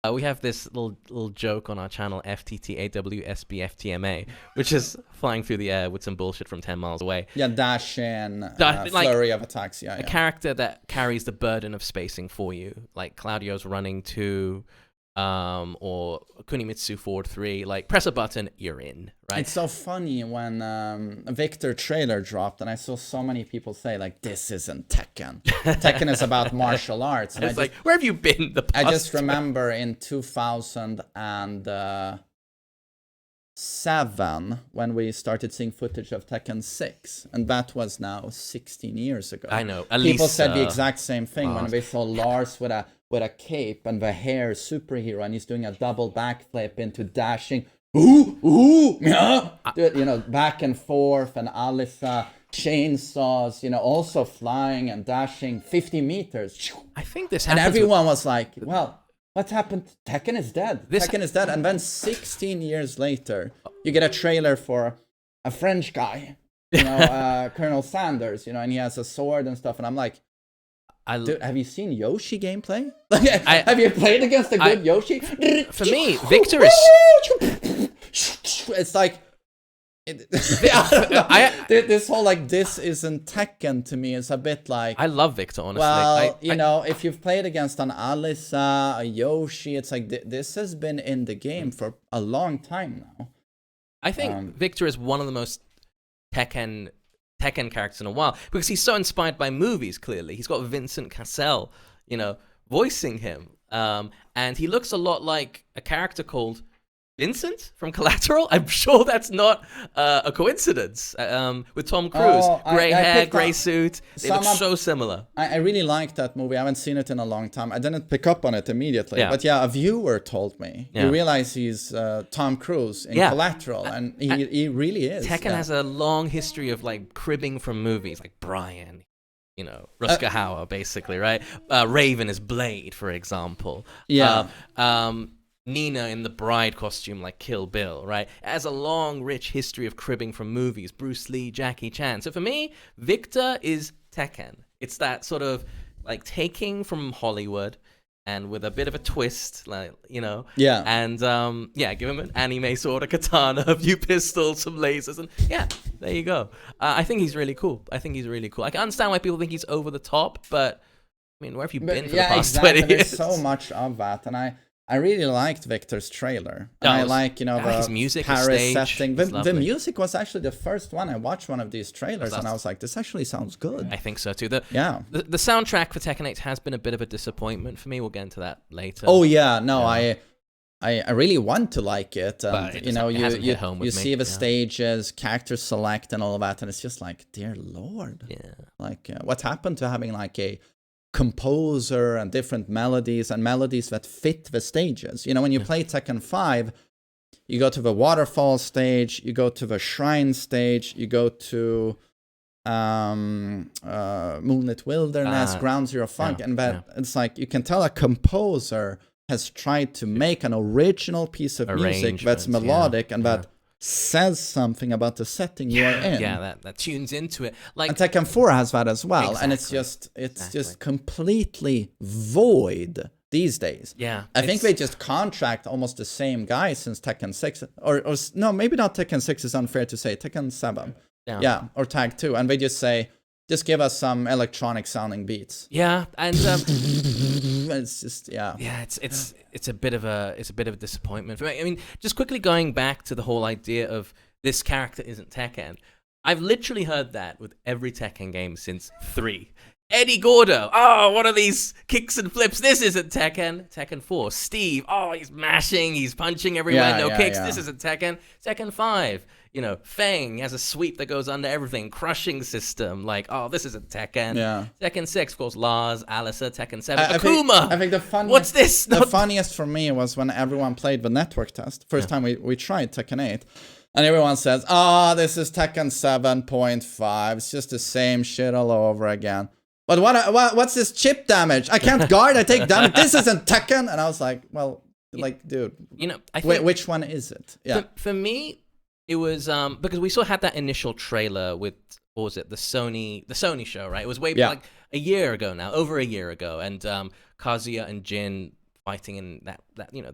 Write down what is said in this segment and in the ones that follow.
We have this little joke on our channel, FTTAWSBFTMA, which is flying through the air with some bullshit from 10 miles away. Yeah, dash in, flurry of attacks. Yeah, a character that carries the burden of spacing for you, like Claudio's running 2, or Kunimitsu forward 3. Like, press a button, you're in, right? It's so funny when Victor trailer dropped, and I saw so many people say, like, this isn't Tekken. Tekken is about martial arts. And it's like, where have you been the past? I just remember in 2007 when we started seeing footage of Tekken 6, and that was now 16 years ago. I know. People said the exact same thing when we saw Lars with a cape and the hair superhero, and he's doing a double backflip into dashing. Yeah. You know, back and forth, and Alisa chainsaws, you know, also flying and dashing 50 meters. I think this and happens everyone was like, well, what happened? Tekken is dead. Tekken is dead. And then 16 years later, you get a trailer for a French guy, you know, Colonel Sanders, you know, and he has a sword and stuff. And I'm like, dude, have you seen Yoshi gameplay? Have you played against a good Yoshi? For me, Victor is... It's like... this whole, like, this isn't Tekken to me is a bit like... I love Victor, honestly. Well, you know, if you've played against an Alisa, a Yoshi, it's like this has been in the game for a long time now. I think Victor is one of the most Tekken characters in a while, because he's so inspired by movies. Clearly, he's got Vincent Cassel, you know, voicing him, and he looks a lot like a character called Vincent from Collateral. I'm sure that's not a coincidence. With Tom Cruise, gray hair, gray suit, they look so similar. I really like that movie. I haven't seen it in a long time. I didn't pick up on it immediately, but yeah, a viewer told me. You realize he's Tom Cruise in Collateral, and he really is. Tekken has a long history of, like, cribbing from movies, like Brian, you know, Rutger Hauer, basically, right? Raven is Blade, for example. Yeah. Nina in the bride costume, like Kill Bill, right? It has a long, rich history of cribbing from movies. Bruce Lee, Jackie Chan. So for me, Victor is Tekken. It's that sort of, like, taking from Hollywood and with a bit of a twist, like, you know. Yeah. And, give him an anime sword, a katana, a few pistols, some lasers, and yeah, there you go. I think he's really cool. I can understand why people think he's over the top, but, I mean, where have you been for the past 20 years? There's so much of that, and I really liked Victor's trailer. And I like, you know, the his music, Paris setting. The music was actually the first one. I watched one of these trailers and I was like, this actually sounds good. I think so too. The soundtrack for Tekken 8 has been a bit of a disappointment for me. We'll get into that later. Oh yeah, no, I really want to like it. And, you know, you see the stages, character select and all of that, and it's just like, dear Lord. Yeah. Like, what happened to having, like, a composer and different melodies and melodies that fit the stages? You know, when you play Tekken 5, you go to the waterfall stage, you go to the shrine stage, you go to Moonlit Wilderness, Ground Zero Funk, and that it's like, you can tell a composer has tried to make an original piece of music that's melodic and that says something about the setting you are in. Yeah, that tunes into it. Like, and Tekken 4 has that as well, and it's just completely void these days. Yeah, I think they just contract almost the same guy since Tekken 6, or no, maybe not Tekken 6 is unfair to say, Tekken 7, or Tag 2, and they just say, just give us some electronic sounding beats. Yeah, and it's just it's a bit of a disappointment for me. I mean, just quickly going back to the whole idea of this character isn't Tekken. I've literally heard that with every Tekken game since 3. Eddie Gordo, oh, what are these kicks and flips? This isn't Tekken. Tekken 4. Steve, oh, he's mashing, he's punching everywhere, no kicks. This isn't Tekken. Tekken 5. You know, Fang has a sweep that goes under everything. Crushing system. Like, oh, this isn't Tekken. Yeah. Tekken 6, of course, Lars, Alisa. Tekken 7, Akuma. I think the funniest... What's this? The funniest for me was when everyone played the network test. First time we tried Tekken 8. And everyone says, this is Tekken 7.5. It's just the same shit all over again. But what's this chip damage? I can't guard, I take damage. This isn't Tekken. And I was like, well, like, dude. You know, I think which one is it? Yeah. For me... It was because we had that initial trailer with, what was it, the Sony show, right? It was way like a year ago now, over a year ago, and Kazuya and Jin fighting in that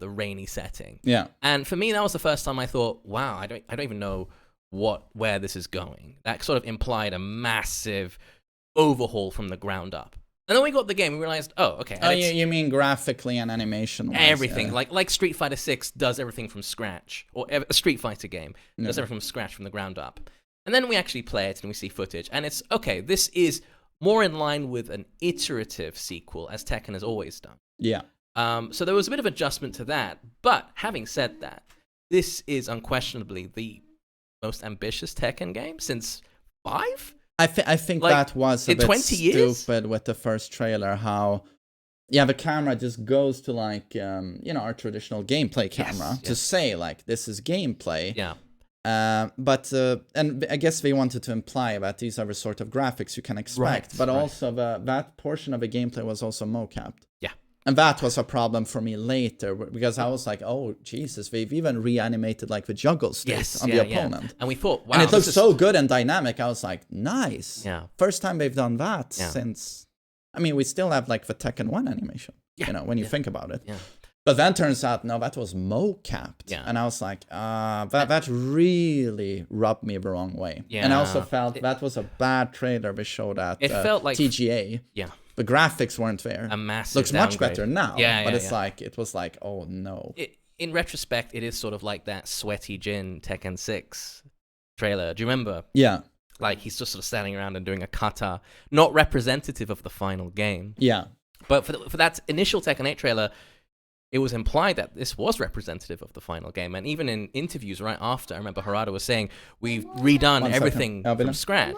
the rainy setting. Yeah. And for me, that was the first time I thought, wow, I don't even know where this is going. That sort of implied a massive overhaul from the ground up. And then we got the game and we realized, oh, okay. Oh, you mean graphically and animation? Everything. Yeah. Like Street Fighter 6 does everything from scratch, or a Street Fighter game does everything from scratch from the ground up. And then we actually play it and we see footage. And it's, okay, this is more in line with an iterative sequel, as Tekken has always done. Yeah. So there was a bit of adjustment to that. But having said that, this is unquestionably the most ambitious Tekken game since 5? I think that was a bit 20 years? stupid with the first trailer, how the camera just goes to like our traditional gameplay camera to say like this is gameplay. Yeah. But and I guess they wanted to imply that these are the sort of graphics you can expect, but also that portion of the gameplay was also mocapped. Yeah. And that was a problem for me later, because I was like, oh, Jesus, they've even reanimated like the juggle stick on the opponent. Yeah. And we thought, wow. And it looks so good and dynamic. I was like, nice. Yeah. First time they've done that since, I mean, we still have like the Tekken 1 animation, when you think about it. Yeah. But then turns out, no, that was mocapped. Yeah. And I was like, that really rubbed me the wrong way. Yeah. And I also felt that was a bad trailer they showed at felt like TGA. Yeah. The graphics weren't there. A massive Looks much better now. Yeah, but it's like, it was like, oh no. In retrospect, it is sort of like that Sweaty Jin Tekken 6 trailer. Do you remember? Yeah. Like, he's just sort of standing around and doing a kata, not representative of the final game. Yeah. But for that initial Tekken 8 trailer, it was implied that this was representative of the final game. And even in interviews right after, I remember Harada was saying, we've redone everything from scratch.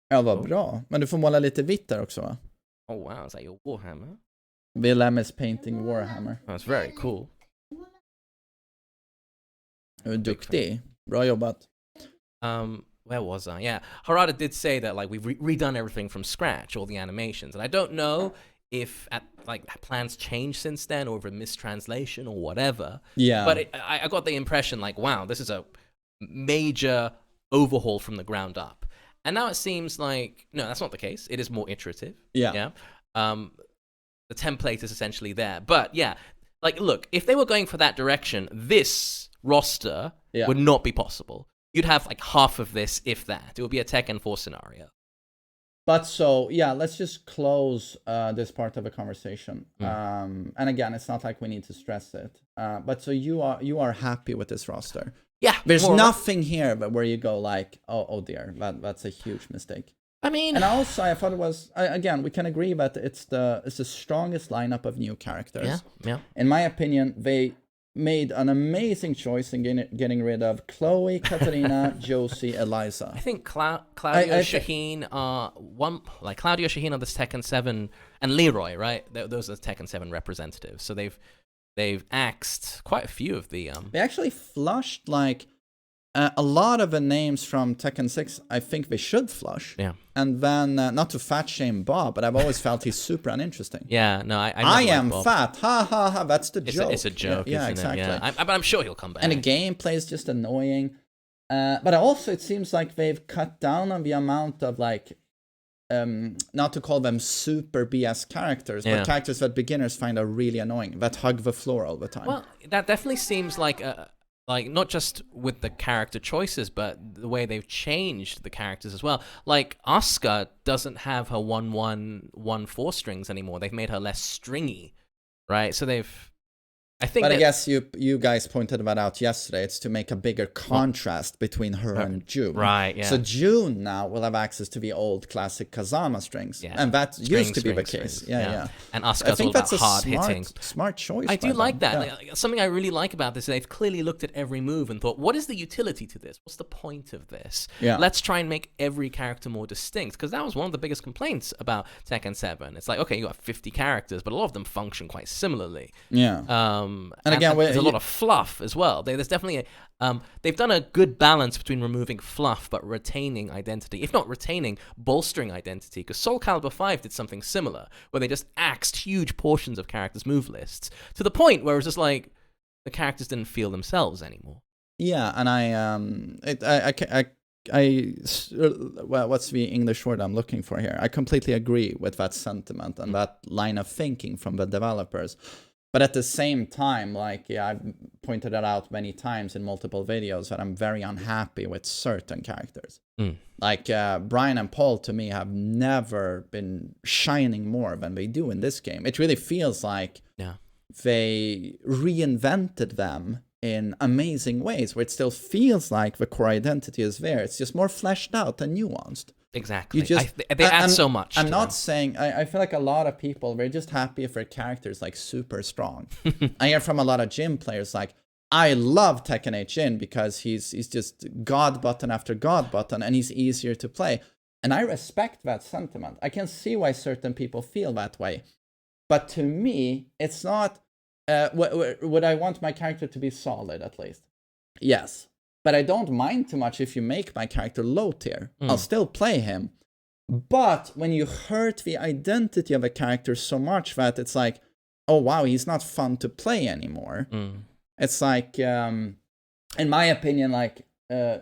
Ja, vad bra. Men du får måla lite vitt där också, va? Oh wow, is that your Warhammer? Willem is painting Warhammer. That's very cool. Du är duktig. Bra jobbat. Where was I? Yeah, Harada did say that like we've redone everything from scratch, all the animations, and I don't know if plans changed since then, or if a mistranslation or whatever. Yeah. But I got the impression like, wow, this is a major overhaul from the ground up. And now it seems like, no, that's not the case. It is more iterative. Yeah. The template is essentially there. But yeah, like, look, if they were going for that direction, this roster would not be possible. You'd have like half of this, if that. It would be a Tekken 4 scenario. But so, let's just close this part of the conversation. And again, it's not like we need to stress it. But so you are happy with this roster? Yeah. There's nothing here but where you go like, oh dear, that's a huge mistake. I mean, and also I thought it was, again, we can agree that it's the strongest lineup of new characters. Yeah. In my opinion, they made an amazing choice in getting rid of Chloe, Katarina, Josie, Elisa. I think Claudio Shaheen are Claudio Shaheen are the Tekken 7 and Leroy, right? Those are the Tekken 7 representatives. So they've axed quite a few of the They actually flushed like a lot of the names from Tekken 6. I think they should flush. Yeah. And then not to fat shame Bob, but I've always felt he's super uninteresting. Yeah. No, I am fat. Ha ha ha. That's the joke. It's a joke. Yeah, isn't exactly. It? Yeah. But I'm sure he'll come back. And the gameplay is just annoying. But also it seems like they've cut down on the amount of like. Not to call them super BS characters, but characters that beginners find are really annoying, that hug the floor all the time. Well, that definitely seems like not just with the character choices, but the way they've changed the characters as well. Like Asuka doesn't have her 1-1-1-4 strings anymore. They've made her less stringy, right? So I guess you guys pointed that out yesterday. It's to make a bigger contrast between her and June. Right, yeah. So June now will have access to the old classic Kazama strings. Yeah. And that used to be the case. Yeah. And Asuka's all about hard hitting. Smart choice. I do like that. Yeah. Something I really like about this is they've clearly looked at every move and thought, what is the utility to this? What's the point of this? Yeah. Let's try and make every character more distinct. Because that was one of the biggest complaints about Tekken 7. It's like, okay, you got 50 characters, but a lot of them function quite similarly. Yeah. And again, there's a lot of fluff as well. There's definitely they've done a good balance between removing fluff but retaining identity. If not retaining, bolstering identity. Because Soul Calibur 5 did something similar, where they just axed huge portions of characters' move lists to the point where it was just like the characters didn't feel themselves anymore. Yeah, and I well, what's the English word I'm looking for here? I completely agree with that sentiment and that line of thinking from the developers. But at the same time, like, yeah, I've pointed it out many times in multiple videos that I'm very unhappy with certain characters. Like Brian and Paul, to me, have never been shining more than they do in this game. It really feels like they reinvented them in amazing ways, where it still feels like the core identity is there. It's just more fleshed out and nuanced. Exactly. They add so much. I'm not saying, I feel like a lot of people, they're just happy if their character is like super strong. I hear from a lot of Jin players like, I love Tekken 8 Jin because he's just god button after god button and he's easier to play. And I respect that sentiment. I can see why certain people feel that way. But to me, it's not, would I want my character to be solid at least? Yes. But I don't mind too much if you make my character low tier. I'll still play him. But when you hurt the identity of a character so much that it's like, oh wow, he's not fun to play anymore. It's like, in my opinion, like, this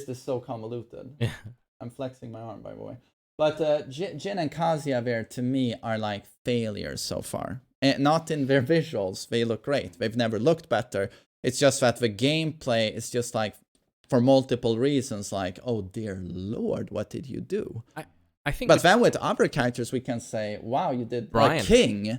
is so convoluted. Yeah. I'm flexing my arm, by the way. But Jin and Kazuya there, to me, are like failures so far. And not in their visuals, they look great. They've never looked better. It's just that the gameplay is just like, for multiple reasons, like, oh dear Lord, what did you do? I think, but then with other characters, we can say, wow, you did Brian. Like King,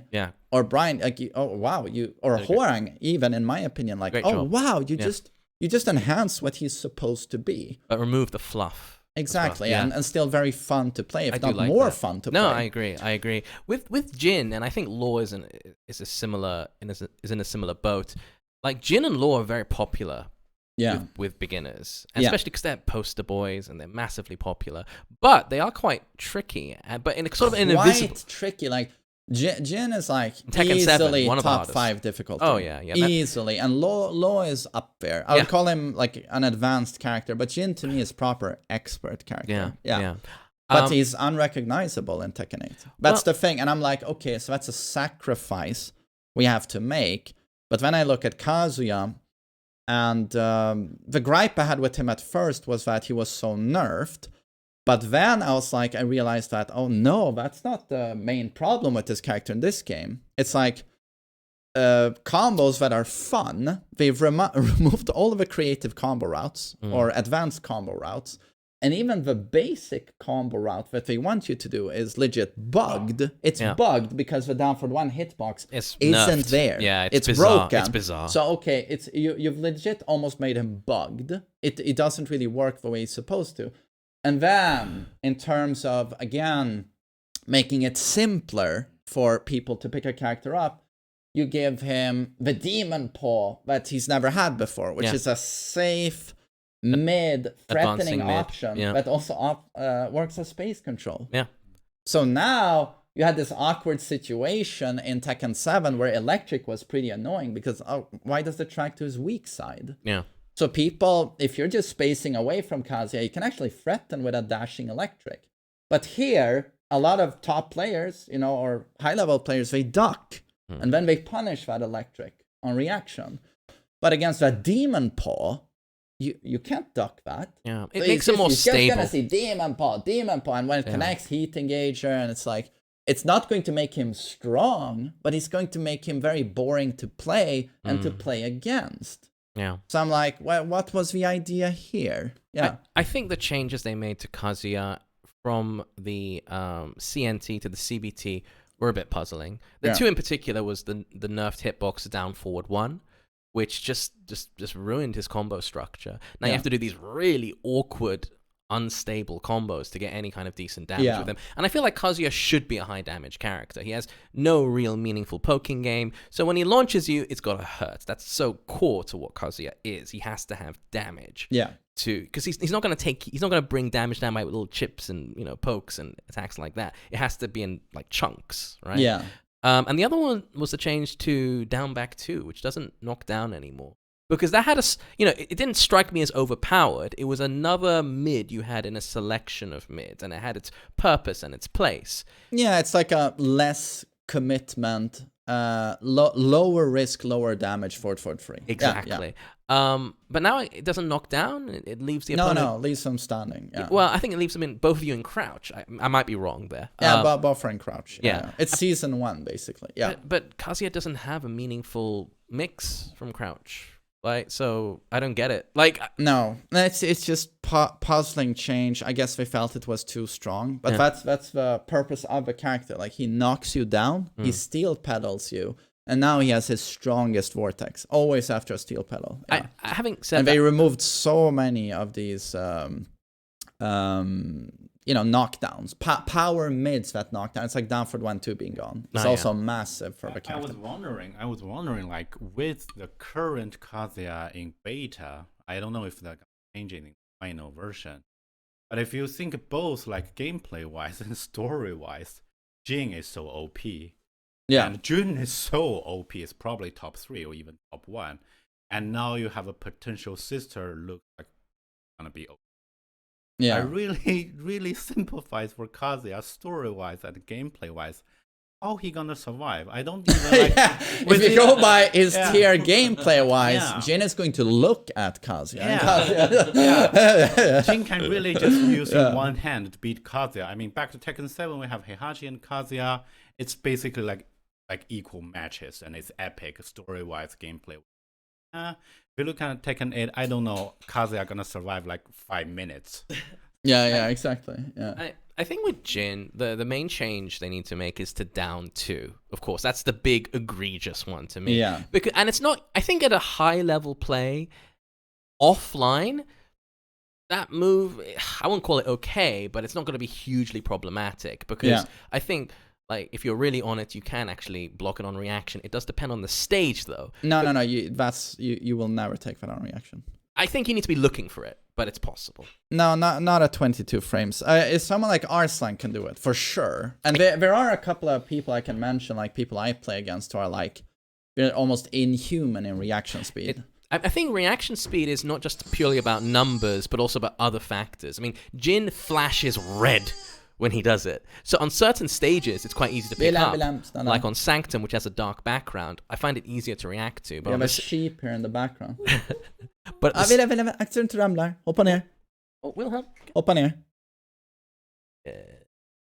or Brian, like, oh wow, or Hwoarang, even in my opinion, like, great job. Wow, you just enhance what he's supposed to be, but remove the fluff. Exactly, well. And still very fun to play, if not like more fun to play. No, I agree. With Jin, and I think Law is in a similar boat. Like Jin and Law are very popular. With beginners, and especially because they're poster boys and they're massively popular, but they are quite tricky. But in a sort of invisible, tricky. Like Jin is like Tekken easily 7, top 5 difficulty. Oh yeah, easily. And Law is up there. I would call him like an advanced character, but Jin to me is proper expert character. Yeah. But he's unrecognizable in Tekken 8. That's the thing, and I'm like, okay, so that's a sacrifice we have to make. But when I look at Kazuya. And the gripe I had with him at first was that he was so nerfed. But then I was like, I realized that, oh no, that's not the main problem with this character in this game. It's like combos that are fun. They've removed all of the creative combo routes or advanced combo routes. And even the basic combo route that they want you to do is legit bugged. It's bugged because the down for one hitbox isn't there. Yeah, it's bizarre. broken. It's bizarre. So okay, you've legit almost made him bugged. It doesn't really work the way it's supposed to. And then in terms of again making it simpler for people to pick a character up, you give him the demon paw that he's never had before, which is a safe threatening option that also works as space control. So now you had this awkward situation in Tekken 7 where electric was pretty annoying because why does it track to his weak side? So people, if you're just spacing away from Kazuya, you can actually threaten with a dashing electric. But here, a lot of top players, or high-level players, they duck and then they punish that electric on reaction. But against that demon paw, you can't duck that. Yeah, it makes it more stable. You're just gonna see demon paw, and when it connects, heat engager, and it's like, it's not going to make him strong, but it's going to make him very boring to play and to play against. So I'm like, well, what was the idea here? I think the changes they made to Kazuya from the CNT to the CBT were a bit puzzling. The two in particular was the nerfed hitbox down forward 1. Which just ruined his combo structure. Now you have to do these really awkward, unstable combos to get any kind of decent damage with him. And I feel like Kazuya should be a high damage character. He has no real meaningful poking game. So when he launches you, it's got to hurt. That's so core to what Kazuya is. He has to have damage. Because he's not going to bring damage down by little chips and pokes and attacks like that. It has to be in like chunks, right? And the other one was the change to down back 2, which doesn't knock down anymore. Because that had it didn't strike me as overpowered. It was another mid you had in a selection of mids, and it had its purpose and its place. Yeah, it's like a less commitment lower risk, lower damage for free. Exactly. But now it doesn't knock down. It leaves the opponent. No, leaves them standing. Yeah. Well, I think it leaves them in both of you in crouch. I might be wrong there. Yeah, buffer and crouch. Yeah. It's season 1 basically. Yeah. But Kazuya doesn't have a meaningful mix from crouch. Like, so I don't get it. Like, no, it's just puzzling change. I guess they felt it was too strong, but that's the purpose of the character. Like, he knocks you down, he steel pedals you, and now he has his strongest vortex. Always after a steel pedal. Yeah. Having said and that, they removed so many of these, knockdowns. Power mids that knockdown. It's like down for 1-2 being gone. It's also massive for the character. I was wondering, like, with the current Kazuya in beta, I don't know if they're changing in the final version, but if you think both, like, gameplay-wise and story-wise, Jin is so OP. Yeah. And Jun is so OP, it's probably top 3 or even top 1. And now you have a potential sister look like gonna be OP. Yeah. I really, really sympathize for Kazuya story-wise and gameplay-wise. How he gonna survive? I don't even like... If you go by his tier gameplay-wise, Jin is going to look at Kazuya. Jin can really just use one hand to beat Kazuya. I mean, back to Tekken 7, we have Heihachi and Kazuya. It's basically like equal matches, and it's epic story-wise, gameplay. If you look at Tekken 8, I don't know, Kazuya gonna survive like 5 minutes. Yeah, exactly. Yeah. I think with Jin, the main change they need to make is to down 2. Of course, that's the big egregious one to me. Yeah. And it's not, I think at a high level play, offline, that move, I won't call it okay, but it's not going to be hugely problematic because I think, like, if you're really on it, you can actually block it on reaction. It does depend on the stage, though. No. You will never take that on reaction. I think you need to be looking for it, but it's possible. No, not at 22 frames. If someone like Arslan can do it, for sure. And there are a couple of people I can mention, like people I play against, who are like, they're almost inhuman in reaction speed. I think reaction speed is not just purely about numbers, but also about other factors. I mean, Jin flashes red when he does it. So on certain stages, it's quite easy to pick up. Like on Sanctum, which has a dark background, I find it easier to react to. But we have a sheep here in the background. But Axeln ramlar. Hoppa ner. Oh, we'll have. Hoppa ner.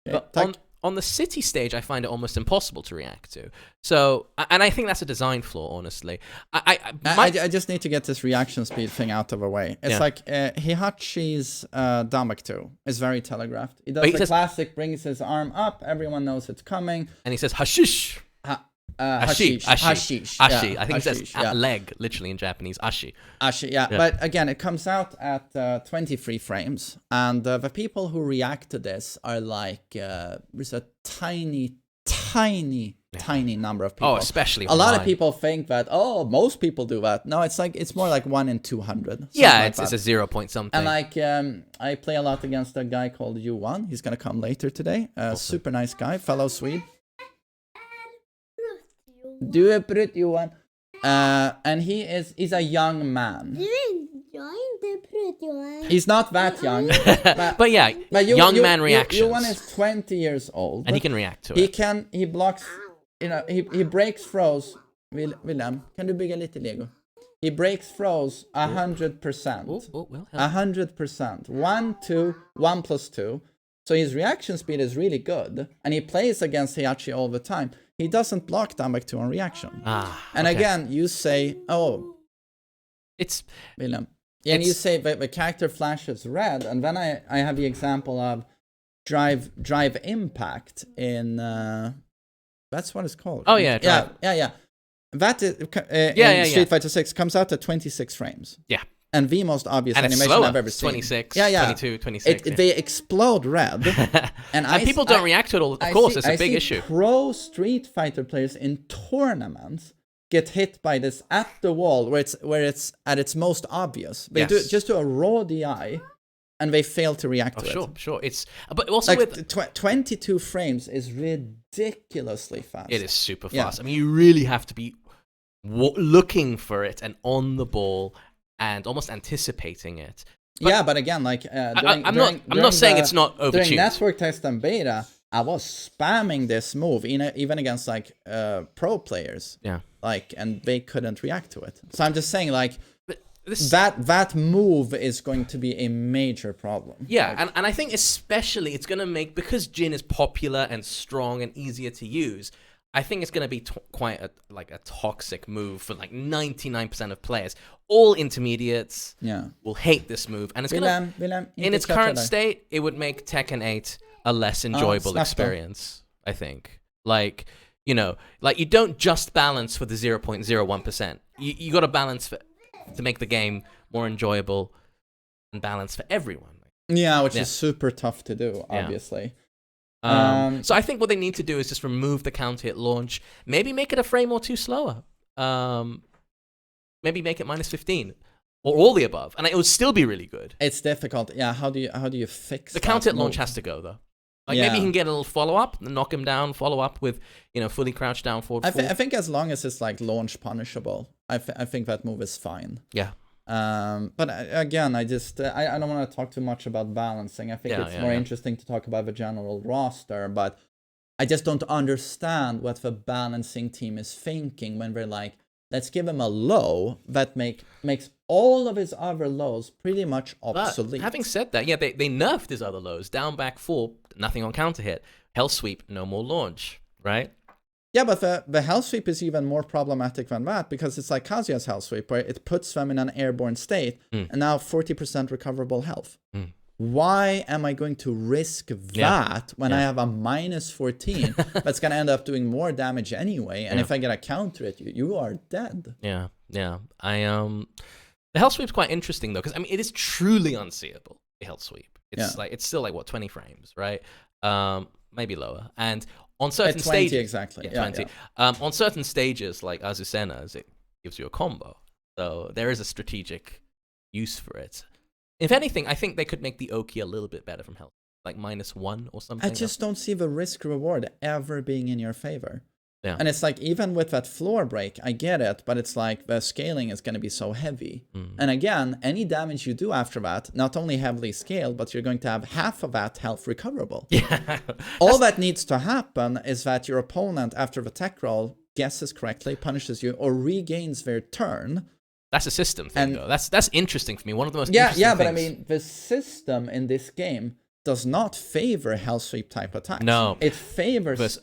But on the city stage, I find it almost impossible to react to. So, and I think that's a design flaw, honestly. I just need to get this reaction speed thing out of the way. It's like Heihachi's Damaktu is very telegraphed. He does the classic, brings his arm up, everyone knows it's coming. And he says, hashish. Hashish. Ashi. I think it says leg, literally in Japanese. Ashi. Yeah. But again, it comes out at 23 frames. And the people who react to this are like, there's a tiny number of people. Oh, especially a lot of people think that, most people do that. No, it's more like 1 in 200. Yeah, it's a 0 point something. And like, I play a lot against a guy called U1. He's going to come later today. Super nice guy, fellow Swede. Du är brutt, Johan. And he's a young man. He's not that young. but young man reactions. Johan is 20 years old. And he can react to it. He blocks, he breaks throws. William, kan du bygga lite Lego? He breaks throws 100%. 100%. 1, 2, 1 plus 2. So his reaction speed is really good. And he plays against Heihachi all the time. He doesn't block damage to on reaction. And again, you say, it's William. And you say the character flashes red, and then I have the example of drive impact in that's what it's called. Oh yeah, yeah. That is Street Fighter 6 comes out at 26 frames. Yeah. And the most obvious animation I've ever seen. 26, 22, 26. They explode red. and people don't react to it all. Of course, it's a big issue. Pro Street Fighter players in tournaments get hit by this at the wall where it's at its most obvious. They do just do a raw DI and they fail to react to it. Sure. But also like with 22 frames is ridiculously fast. It is super fast. I mean, you really have to be looking for it and on the ball and almost anticipating it. But but again, like I'm not saying it's not overtuned. During network test and beta, I was spamming this move even against like pro players. Yeah. Like, and they couldn't react to it. So I'm just saying, like, that move is going to be a major problem. Yeah, like, and I think especially it's going to make, because Jin is popular and strong and easier to use, I think it's going to be quite a toxic move for like 99% of players. All intermediates will hate this move, and it's going to, in its current state, it would make Tekken 8 a less enjoyable experience, I think. Like, you know, like you don't just balance for the 0.01%. You got to balance to make the game more enjoyable and balanced for everyone. Yeah, which is super tough to do, obviously. So I think what they need to do is just remove the counter hit launch. Maybe make it a frame or two slower. Maybe make it -15 or all the above, and it would still be really good. It's difficult. Yeah, how do you fix the counter hit launch? Has to go though. Like maybe he can get a little follow up, knock him down, follow up with fully crouched down forward. I think as long as it's like launch punishable, I think that move is fine. Yeah. But again, I don't want to talk too much about balancing. I think it's more interesting to talk about the general roster, but I just don't understand what the balancing team is thinking when they're like, let's give him a low that makes all of his other lows pretty much obsolete. But having said that, they nerfed his other lows. Down back 4, nothing on counter hit. Hell sweep, no more launch, right? Yeah, but the hell sweep is even more problematic than that, because it's like Kazuya's hell sweep, where it puts them in an airborne state, and now 40% recoverable health. Why am I going to risk that when I have a -14 that's going to end up doing more damage anyway? And if I get a counter it, you are dead. Yeah. The hell sweep's quite interesting though, because I mean it is truly unseeable. The hell sweep. It's still like what, 20 frames, right? Maybe lower. And on certain 20 stages, exactly. 20. On certain stages like Azucena, it gives you a combo. So there is a strategic use for it. If anything, I think they could make the Oki a little bit better from health, like -1 or something. I just don't see the risk reward ever being in your favor. Yeah. And it's like, even with that floor break, I get it, but it's like the scaling is going to be so heavy. And again, any damage you do after that, not only heavily scaled, but you're going to have half of that health recoverable. Yeah. All that needs to happen is that your opponent, after the tech roll, guesses correctly, punishes you, or regains their turn. That's a system thing, though. That's interesting for me. One of the most interesting things. But I mean, the system in this game does not favor hell sweep type attacks. No, it favors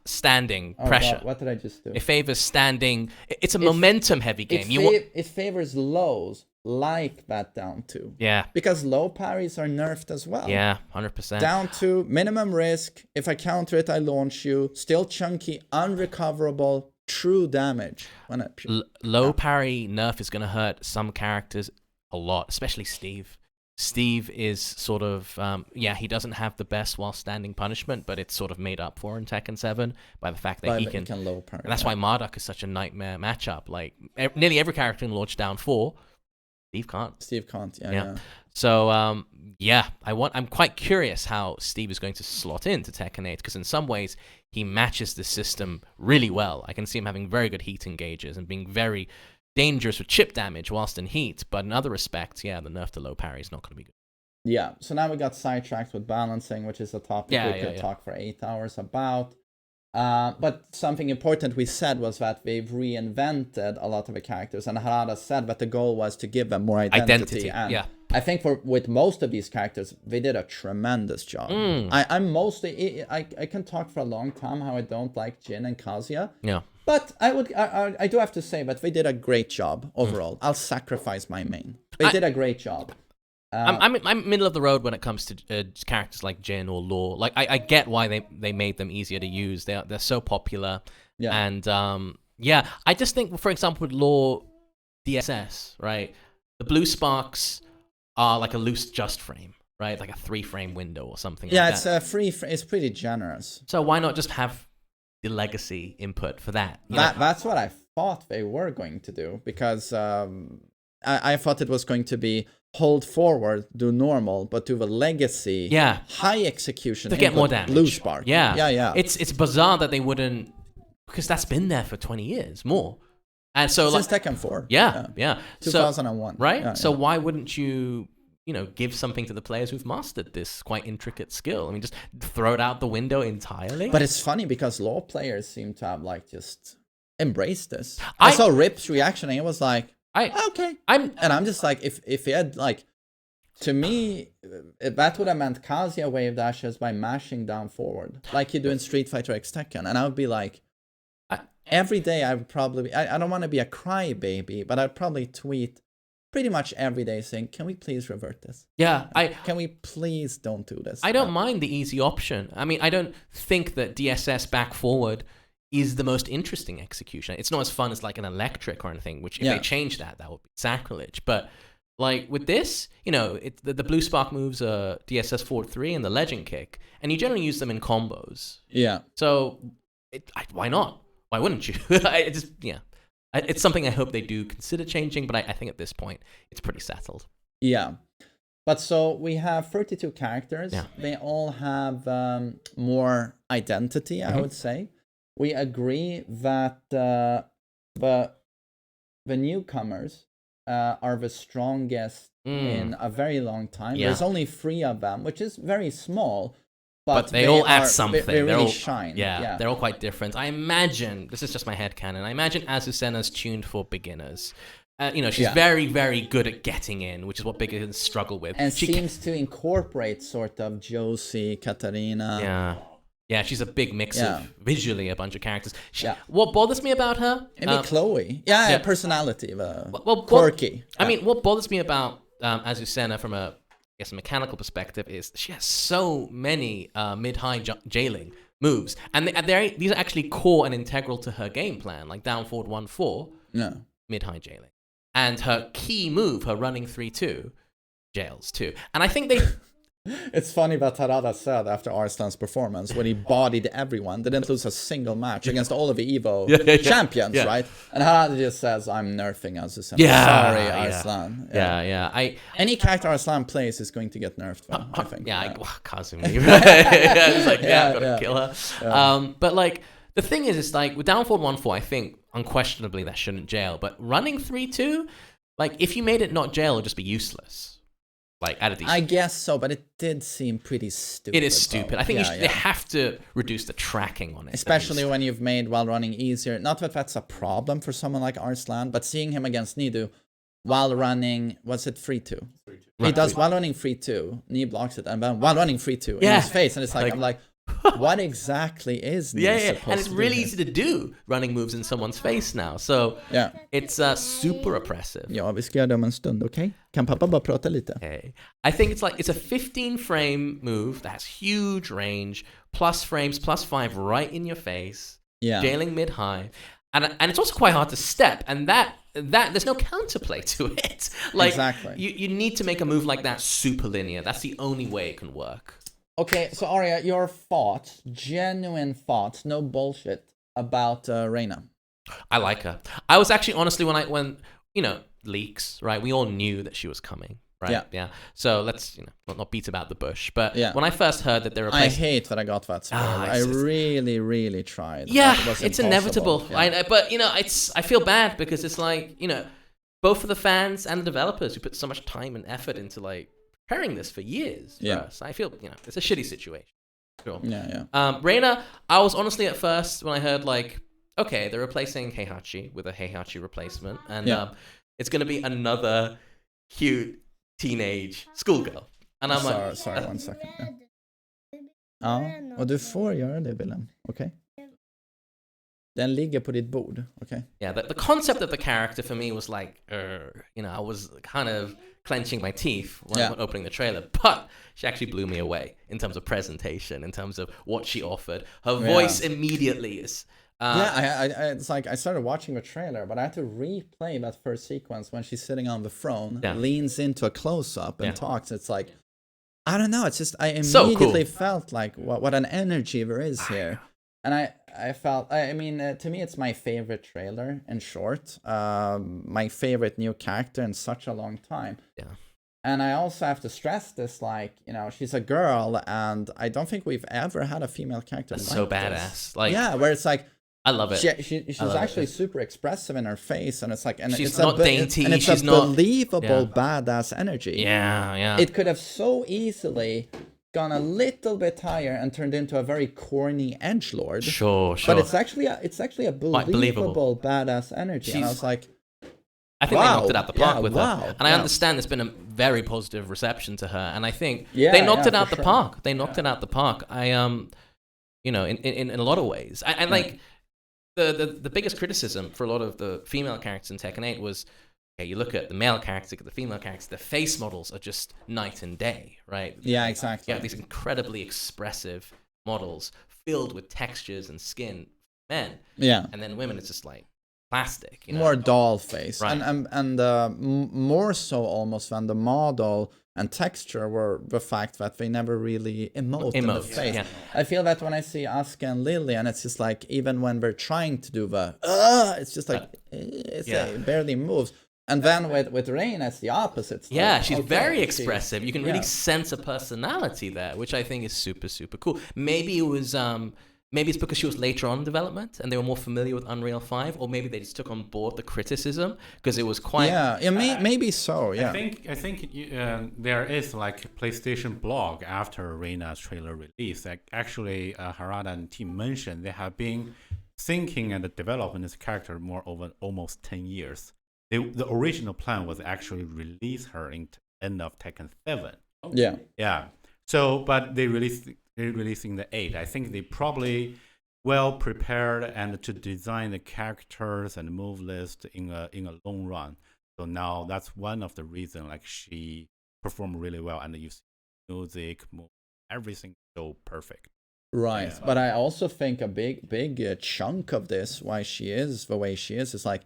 standing pressure. God, what did I just do? It favors standing. It's a momentum heavy game. It favors lows like that down 2. Yeah, because low parries are nerfed as well. Yeah, 100%. Down 2, minimum risk. If I counter it, I launch you. Still chunky, unrecoverable. True damage. Low parry nerf is going to hurt some characters a lot, especially Steve. Steve is sort of, he doesn't have the best while standing punishment, but it's sort of made up for in Tekken 7 by the fact that he can low parry. And that's why Marduk is such a nightmare matchup. Like, nearly every character can launch down 4. Steve can't. Yeah. So, I'm quite curious how Steve is going to slot into Tekken 8, because in some ways, he matches the system really well. I can see him having very good heat engages and being very dangerous with chip damage whilst in heat, but in other respects, the nerf to low parry is not going to be good. Yeah, so now we got sidetracked with balancing, which is a topic we could talk for 8 hours about. But something important we said was that they've reinvented a lot of the characters, and Harada said that the goal was to give them more identity. And I think with most of these characters, they did a tremendous job. I can talk for a long time how I don't like Jin and Kazuya. Yeah. But I do have to say that they did a great job overall. I'll sacrifice my main. They did a great job. I'm middle of the road when it comes to characters like Jin or Law. Like I get why they made them easier to use. They're so popular. Yeah. And I just think, for example, with Law DSS, right? The blue sparks are like a loose just frame, right? Like a 3-frame window or something. Yeah, like it's a free. It's pretty generous. So why not just have the legacy input for that? That's what I thought they were going to do, because I thought it was going to be hold forward, do normal, but do the legacy, high execution to get more damage. Blue spark. Yeah. It's bizarre that they wouldn't, because that's been there for 20 years more. And so since Tekken 4. Yeah. 2001. Right? Yeah, so why wouldn't you give something to the players who've mastered this quite intricate skill. I mean, just throw it out the window entirely. But it's funny because law players seem to have like just embraced this. I saw Rip's reaction and he was like, okay. And I'm just like, if he had like, to me, that would have meant Kazuya wave dashes by mashing down forward, like you do in Street Fighter X Tekken. And I would be like, every day I would probably, I don't want to be a crybaby, but I'd probably tweet pretty much every day saying, can we please revert this? Yeah, can we please don't do this? I don't mind the easy option. I mean, I don't think that DSS back forward is the most interesting execution. It's not as fun as like an electric or anything, which if they change that would be sacrilege. But like with this, the blue spark moves are DSS forward 3 and the legend kick, and you generally use them in combos. Yeah. So why not? Why wouldn't you? It's something I hope they do consider changing, but I think at this point it's pretty settled. Yeah. But so we have 32 characters. Yeah. They all have more identity, I would say. We agree that the newcomers are the strongest in a very long time. Yeah. There's only 3 of them, which is very small. But they all add something. They really shine. Yeah, they're all quite different. I imagine, this is just my headcanon, I imagine Azucena's tuned for beginners. She's very, very good at getting in, which is what beginners struggle with. And she seems to incorporate sort of Josie, Katarina. Yeah, she's a big mix of visually a bunch of characters. What bothers me about her? Maybe Chloe. Personality. Quirky. I mean, what bothers me about Azucena from a mechanical perspective is she has so many mid-high jailing moves, and these are actually core and integral to her game plan, like down forward 1-4, mid-high jailing, and her key move, her running 3-2, jails too. And I think they It's funny what Harada said after Arslan's performance when he bodied everyone, didn't lose a single match against all of the EVO champions, right? And Harada just says, I'm nerfing Azucena. Sorry, Arslan. Any character Arslan plays is going to get nerfed, though, I think. Kazumi. It's like, I'm going to kill her. But like, the thing is like, with down forward 1-4, I think unquestionably that shouldn't jail. But running 3-2, like, if you made it not jail, it would just be useless. Like, I guess so, but it did seem pretty stupid. It is stupid. Though. I think they have to reduce the tracking on it. Especially when you've made while running easier. Not that that's a problem for someone like Arslan, but seeing him against Nidu while running, was it 3-2? He does while running 3-2, Ni blocks it, and then while running 3-2 in his face, and it's like I'm like, what exactly is Ni supposed and it's really easy to do running moves in someone's face now. So it's super oppressive. Ja, vi ska göra det om en stund, okay? Kan pappa bara prata lite? Okay. I think it's a 15 frame move that has huge range, plus frames, plus 5 right in your face, jailing mid high, and it's also quite hard to step, and that there's no counterplay to it. Like you need to make a move like that super linear. That's the only way it can work. Okay, so Arya, your thoughts, genuine thoughts, no bullshit about Reina. I like her. I was actually honestly when leaks, right? We all knew that she was coming, right? Yeah. So let's not beat about the bush. But when I first heard that they were, I hate that I got that spoiled. I really tried. Yeah, it's inevitable. But I feel bad because it's like both for the fans and the developers who put so much time and effort into like preparing this for years for us. I feel it's a shitty situation. Sure. Reina, I was honestly at first when I heard like, okay, they're replacing Heihachi with a Heihachi replacement, and it's gonna be another cute teenage schoolgirl. And I'm like, sorry, 1 second. Ja, och du får göra det, Willem. Okay? Den ligger på ditt bord, okay? Yeah, the concept of the character for me was like, I was kind of clenching my teeth when opening the trailer, but she actually blew me away in terms of presentation, in terms of what she offered. Her voice immediately is... it's like I started watching the trailer, but I had to replay that first sequence when she's sitting on the throne, leans into a close-up and talks. It's like, I don't know, it's just, I immediately felt like what an energy there is here. And I felt, to me, it's my favorite trailer, in short. My favorite new character in such a long time. Yeah. And I also have to stress this, like, she's a girl, and I don't think we've ever had a female character that's like so badass. This. Like, where it's like, I love it. She's actually super expressive in her face, and it's like, and she's it's not dainty. And it's she's a not believable badass energy. Yeah. It could have so easily gone a little bit higher and turned into a very corny edgelord. Sure. But it's actually a believable badass energy. And I was like, I think they knocked it out the park with her. Wow. And I understand there's been a very positive reception to her. And I think Yeah, they knocked it yeah, out for the sure. park. They knocked it out the park. I you know, in a lot of ways. I like the biggest criticism for a lot of the female characters in Tekken 8 was, okay, you look at the male characters, look at the female characters, the face models are just night and day, right? Yeah, exactly. You have these incredibly expressive models filled with textures and skin, men. Yeah. And then women, it's just like plastic. You know? More doll face. Right. And more so almost than the model and texture were the fact that they never really emote in the face. Yeah. I feel that when I see Asuka and Lily, and it's just like, even when they're trying to do the, it's just like, it barely moves. And then with Reina, it's the opposite. It's she's like, very expressive. You can really sense a personality there, which I think is super, super cool. Maybe it was, maybe it's because she was later on in development and they were more familiar with Unreal 5, or maybe they just took on board the criticism because it was quite. Maybe so. Yeah, I think there is like a PlayStation blog after Reina's trailer release. Like actually, Harada and team mentioned they have been thinking and developing this character more over almost 10 years. The original plan was actually release her in end of Tekken 7. Yeah. So, but they're releasing the 8. I think they probably well prepared and to design the characters and move list in a long run. So now that's one of the reasons like she performed really well, and you see music, everything so perfect. Right. Yeah. But I also think a big chunk of this, why she is the way she is like,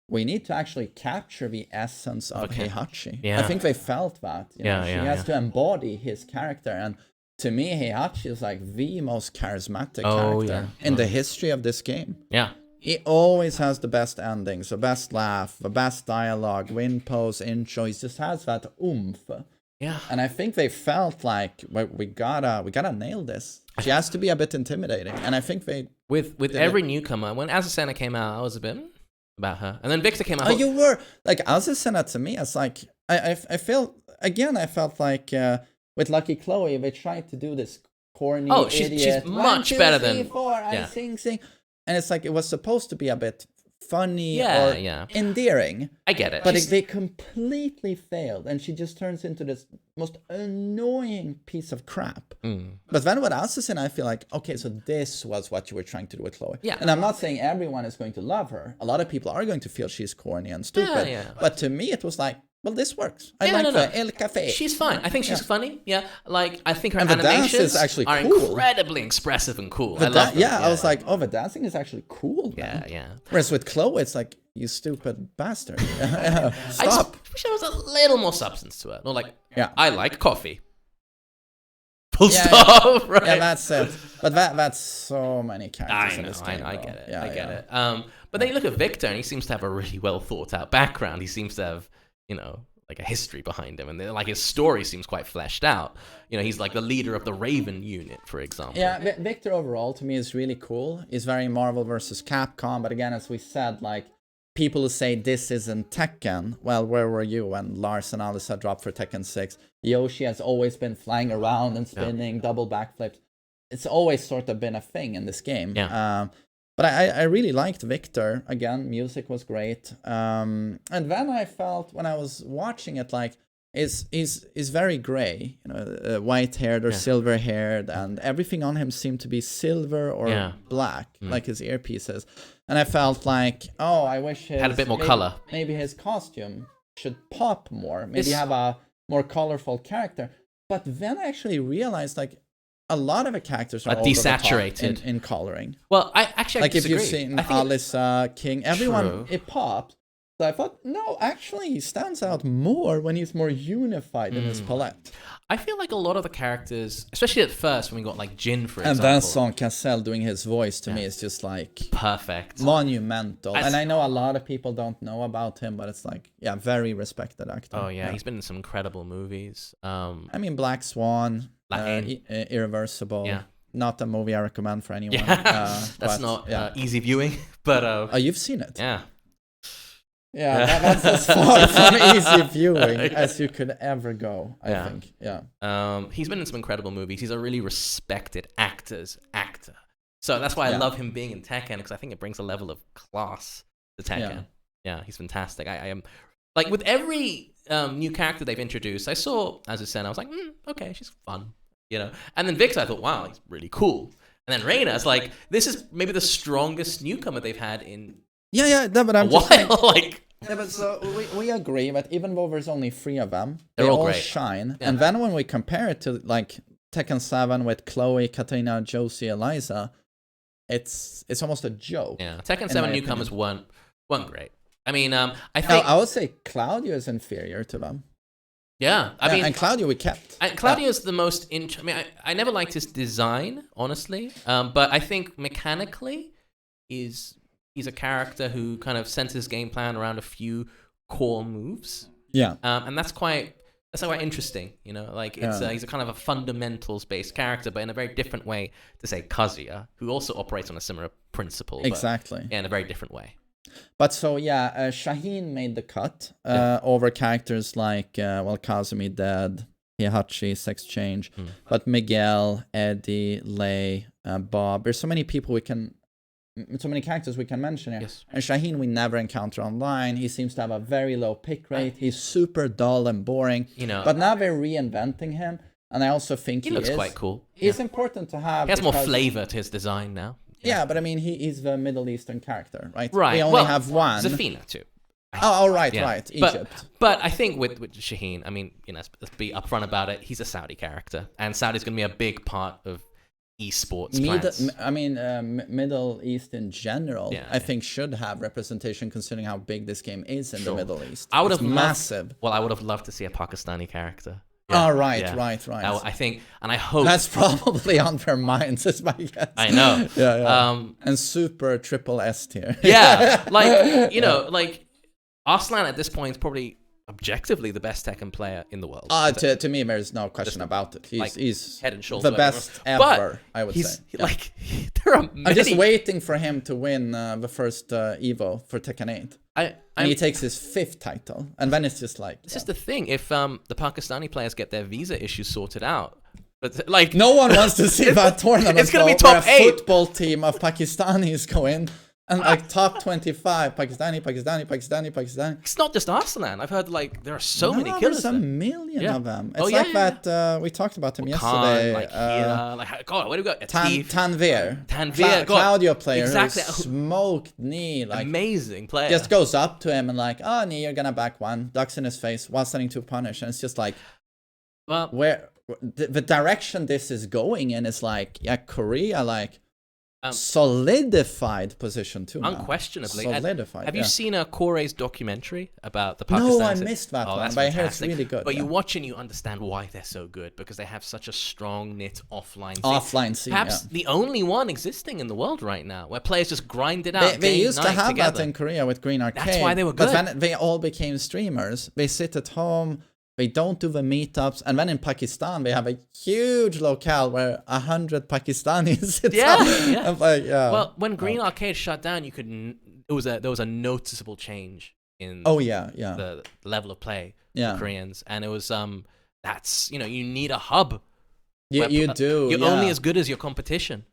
we need to actually capture the essence of Heihachi. Yeah. I think they felt that. She has to embody his character. And to me, Heihachi is like the most charismatic character in the history of this game. Yeah. He always has the best endings, the best laugh, the best dialogue, win pose, intro. He just has that oomph. Yeah. And I think they felt like we gotta nail this. She has to be a bit intimidating. And I think they with every newcomer, when Azucena came out, I was a bit about her, and then Victor came out. Oh, you were like Azucena to me. It's like I felt like with Lucky Chloe, they tried to do this corny. Oh, she's much better than 4, I sing, and it's like it was supposed to be a bit funny or endearing. I get it, but they completely failed, and she just turns into this most annoying piece of crap. But then with Azucena, I feel like, okay, so this was what you were trying to do with Chloe. Yeah. And I'm not saying everyone is going to love her. A lot of people are going to feel she's corny and stupid. Yeah. But to me, it was like, well, this works. I like the El Café. She's fine. I think she's funny. Yeah, like I think her and animations is actually are cool. incredibly expressive and cool. I love them. Yeah, I was like, oh, the dancing is actually cool. Man. Yeah. Whereas with Chloe, it's like, you stupid bastard. Stop. I wish there was a little more substance to it. Not like, I like coffee. Full stop. Right? Yeah, that's it. But that's so many characters in this game. I get it. I get it. But then you look at Victor, and he seems to have a really well thought out background. He seems to have, like a history behind him, and like his story seems quite fleshed out. He's like the leader of the Raven unit, for example. Yeah, Victor overall to me is really cool. He's very Marvel versus Capcom, but again, as we said, like people who say this isn't Tekken, well, where were you when Lars and Alisa dropped for Tekken 6? Yoshi has always been flying around and spinning double backflips. It's always sort of been a thing in this game. Yeah. But I really liked Victor. Again, music was great. And then I felt when I was watching it, like, is very gray, white-haired or silver-haired, and everything on him seemed to be silver or black, like his earpieces. And I felt like, I wish had a bit more color. Maybe his costume should pop more. Maybe have a more colorful character. But then I actually realized, like, a lot of the characters are desaturated in coloring. Well, I disagree. If you've seen Alisa, King, everyone, it popped. So I thought, no, actually, he stands out more when he's more unified in his palette. I feel like a lot of the characters, especially at first when we got like Jin, for example. And Vincent Cassel doing his voice to me is just like perfect, monumental. And I know a lot of people don't know about him, but it's like, very respected actor. Oh yeah, he's been in some incredible movies. I mean, Black Swan, Irreversible. Yeah. not a movie I recommend for anyone. Yeah, that's not easy viewing, but oh, you've seen it? Yeah. Yeah, that's as far from easy viewing as you could ever go, I think. Yeah. He's been in some incredible movies. He's a really respected actor. So that's why I love him being in Tekken, because I think it brings a level of class to Tekken. Yeah, he's fantastic. I am like, with every new character they've introduced, I saw Azucena, I was like, okay, she's fun, you know. And then Vix, I thought, wow, he's really cool. And then Reina, it's like, this is maybe the strongest newcomer they've had in but I'm a just while. Like, yeah, but so we agree that even though there's only 3 of them, they're they all all great. shine. Yeah. And then when we compare it to like Tekken 7 with Chloe, Katarina, Josie, Elisa, it's almost a joke. yeah, Tekken 7 newcomers weren't great. I mean, I think I would say Claudio is inferior to them. yeah. I mean, and Claudio we kept. Claudio's the most. I mean, I never liked his design, honestly. But I think mechanically, he's a character who kind of centers his game plan around a few core moves. Yeah. And that's quite interesting, you know. Like, it's he's a kind of a fundamentals based character, but in a very different way to say Kazuya, who also operates on a similar principle. Exactly. But in a very different way. But so Shaheen made the cut over characters like Kazumi dead, Heihachi, Sex Change, but Miguel, Eddie, Lei, Bob. There's so many people so many characters we can mention here. Yes. And Shaheen we never encounter online. He seems to have a very low pick rate. He's super dull and boring. You know, but now they're reinventing him, and I also think he looks quite cool. He's important to have. He has more flavor to his design now. Yeah, but I mean, he's the Middle Eastern character, right? Right. We only have one. Zafina too. Right. Egypt. But I think with Shaheen, I mean, you know, let's be upfront about it. He's a Saudi character, and Saudi's going to be a big part of esports plans. I mean, Middle East in general, I think should have representation, considering how big this game is in the Middle East. I would have massive. I would have loved to see a Pakistani character. Yeah. Oh, right. I think, and I hope that's probably on their minds, is my guess. I know. And super triple S tier. Yeah, like, you know, like Arslan at this point is probably objectively the best Tekken player in the world. To me, there's no question about it. He's head and shoulders the best ever, I would say. Like, there are many. I'm just waiting for him to win the first Evo for Tekken 8. And he takes his 5th title, and then it's just like... This is the thing, if the Pakistani players get their visa issues sorted out, but like... No one wants to see that tournament. It's going to be top 8. A football team of Pakistanis go in, and like top 25, Pakistani. It's not just Arslan. I've heard like there are so many killers. There's a million of them. It's that we talked about him yesterday. God, where do we go? Tanvir, Claudio player, exactly. Smoked Knee, like amazing player. Just goes up to him and like, oh, Knee, you're gonna back one, ducks in his face while starting to punish, and it's just like, well, where the direction this is going in is like, Korea, like. Solidified position too. Unquestionably. Solidified. Have you seen Kore's documentary about the Pakistani? No, I missed that one. That's but I heard fantastic. it's really good. But you watch and you understand why they're so good, because they have such a strong knit offline scene. Perhaps the only one existing in the world right now, where players just grind it out. They used to have together. that in Korea with Green Arcade. That's why they were good. But then they all became streamers. They sit at home. They don't do the meetups, and then in Pakistan they have a huge locale where 100 Pakistanis sit up. Well, when Green Arcade shut down, there was a noticeable change in the level of play for Koreans, and it was that's, you know, you need a hub. You do. You're only as good as your competition.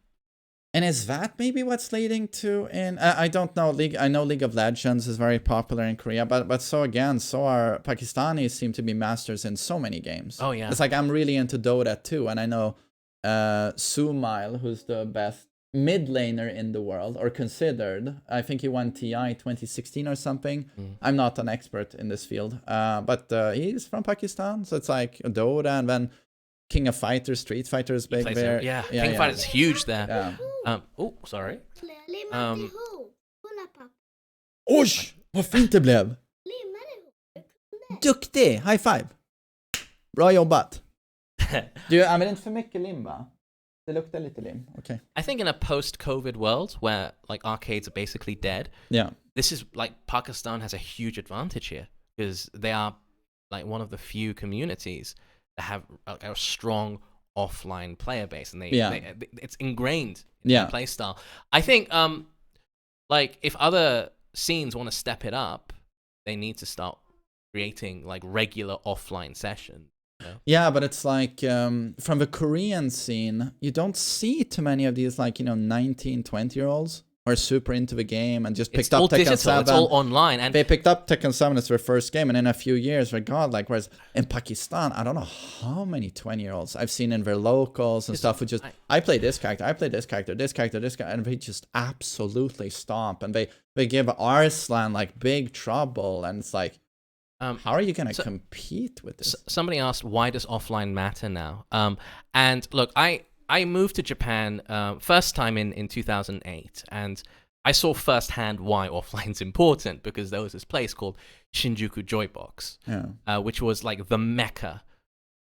And is that maybe what's leading to I don't know, I know League of Legends is very popular in Korea, but so are Pakistanis seem to be masters in so many games. Oh yeah. It's like I'm really into Dota too, and I know Sumail, who's the best mid laner in the world, or considered. I think he won TI 2016 or something. I'm not an expert in this field, but he's from Pakistan, so it's like Dota, and then King of Fighters, Street Fighter is big there. Yeah, King of Fighters is huge there. Yeah. Sorry. Oj, vad fint det blev. Duktig, high five. Bra jobbat. Du använder inte för mycket lim, va? Det luktar lite lim. Okay. I think in a post-COVID world where like arcades are basically dead, this is like Pakistan has a huge advantage here, because they are like one of the few communities that have a strong offline player base, and it's ingrained in Yeah. their play style. I think like if other scenes want to step it up, they need to start creating like regular offline sessions. You know? Yeah, but it's like from the Korean scene, you don't see too many of these like 19, 20-year-olds who are super into the game and just picked up Tekken digital, 7. it's all online, and they picked up Tekken 7 as their first game, and in a few years they're like, whereas in Pakistan, I don't know how many 20-year-olds I've seen in their locals and stuff who just, I play this character, I play this character, this character, this guy, and they just absolutely stomp, and they give Arslan like big trouble, and it's like, how are you going to compete with this? Somebody asked, why does offline matter now? And look, I moved to Japan first time in 2008, and I saw firsthand why offline's important, because there was this place called Shinjuku Joybox, which was like the mecca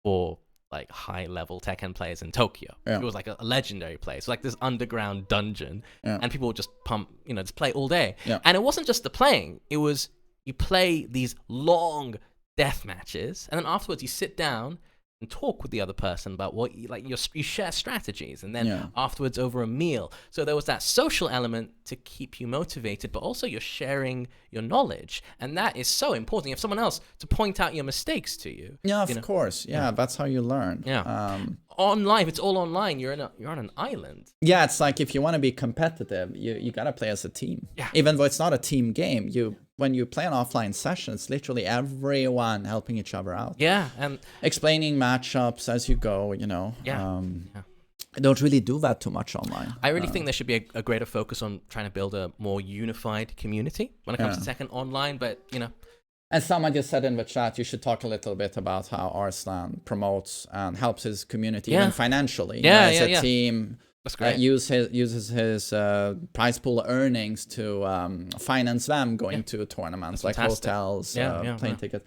for like high-level Tekken players in Tokyo. Yeah. It was like a legendary place, like this underground dungeon, Yeah. and people would just just play all day. Yeah. And it wasn't just the playing; it was you play these long death matches, and then afterwards you sit down and talk with the other person about what you share strategies, and then afterwards over a meal. So there was that social element to keep you motivated, but also you're sharing your knowledge, and that is so important. You have someone else to point out your mistakes to you. Yeah, of course. Yeah, that's how you learn. Yeah. Online, it's all online. You're on an island. Yeah, it's like if you want to be competitive, you gotta play as a team. Yeah. Even though it's not a team game, when you play an offline session, it's literally everyone helping each other out. Yeah, and explaining matchups as you go. I don't really do that too much online. I really think there should be a greater focus on trying to build a more unified community when it comes to Tekken online. But And someone just said in the chat, you should talk a little bit about how Arslan promotes and helps his community even financially. As a team, that's great. Uses his prize pool earnings to finance them going to tournaments like hotels, plane tickets.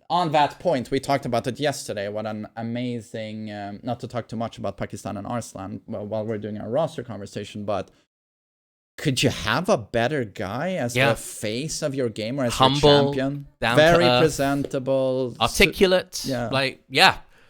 On that point, we talked about it yesterday. What an amazing, not to talk too much about Pakistan and Arslan while we're doing our roster conversation, but could you have a better guy as the face of your game, or as humble, your champion? Very presentable, articulate,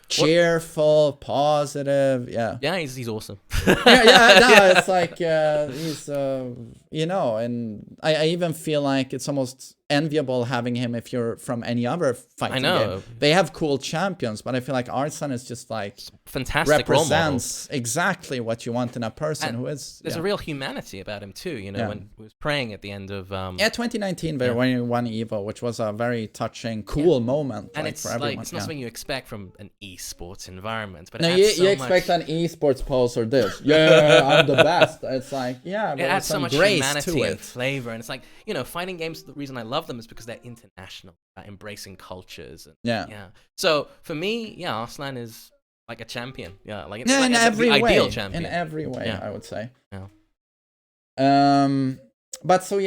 cheerful, positive. Yeah, he's awesome. It's like he's and I even feel like it's almost enviable having him if you're from any other fighting game. They have cool champions, but I feel like Arslan is just like fantastic, represents exactly what you want in a person who is. There's a real humanity about him too. When he was praying at the end of 2019, when he won Evo, which was a very touching, cool moment. And it's for everyone. It's not something you expect from an esports environment, but you expect an esports pose or this. I'm the best. It's like it adds so much grace humanity to and it. flavor, and it's like fighting games. The reason I love them is because they're international, embracing cultures. And, So for me, Arslan is like a champion. In every way. Ideal champion. In every way, I would say. Yeah. But so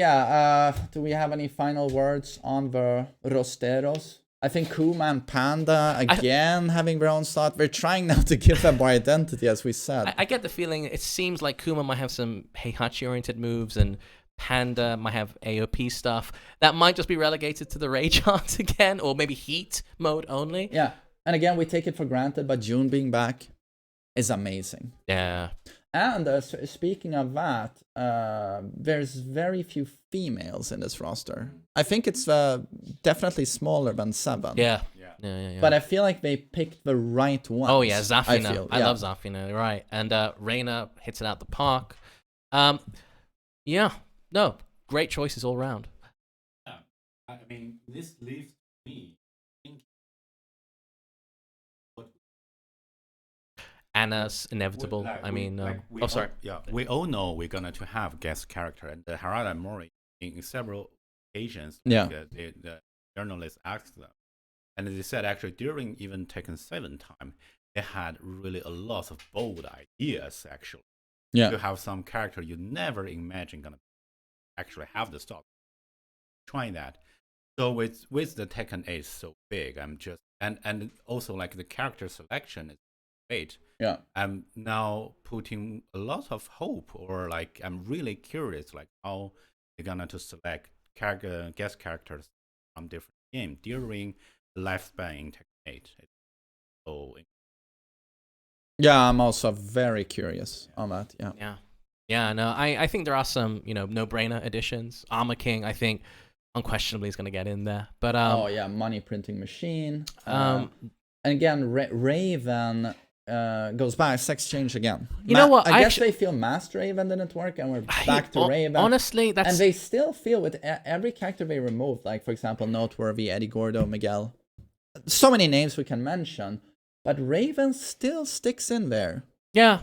do we have any final words on the rosteros? I think Kuma and Panda again having their own slot. We're trying now to give them more identity, as we said. I get the feeling it seems like Kuma might have some Heihachi oriented moves, and Panda might have AOP stuff that might just be relegated to the Rage Art again, or maybe Heat mode only. Yeah, and again, we take it for granted, but June being back is amazing. Yeah. And speaking of that, there's very few females in this roster. I think it's definitely smaller than 7. Yeah. But I feel like they picked the right one. Oh yeah, Zafina. I love Zafina, right? And Reina hits it out the park. No, great choices all around. Yeah. I mean, this leaves me thinking. Anna's inevitable. Sorry. Yeah, we all know we're gonna to have guest character, and Harada and Mori in several occasions. The journalists asked them, and they said actually during even Tekken 7 time, they had really a lot of bold ideas actually. Yeah. To have some character you never imagine gonna actually have the stock. Trying that. So with the Tekken 8 so big, I'm just and also like the character selection is great. Yeah. I'm now putting a lot of hope, or like I'm really curious like how they're gonna to select guest characters from different games during the lifespan in Tekken 8. So Yeah, I'm also very curious on that. Yeah. Yeah, no, I think there are some, no-brainer additions. Armor King, I think, unquestionably is going to get in there. But money printing machine. And again, Raven goes back, sex change again. You know what? I guess they feel Master Raven didn't work, and we're back to Raven. Honestly, that's... And they still feel with every character they removed, like, for example, noteworthy, Eddie Gordo, Miguel. So many names we can mention, but Raven still sticks in there. Yeah,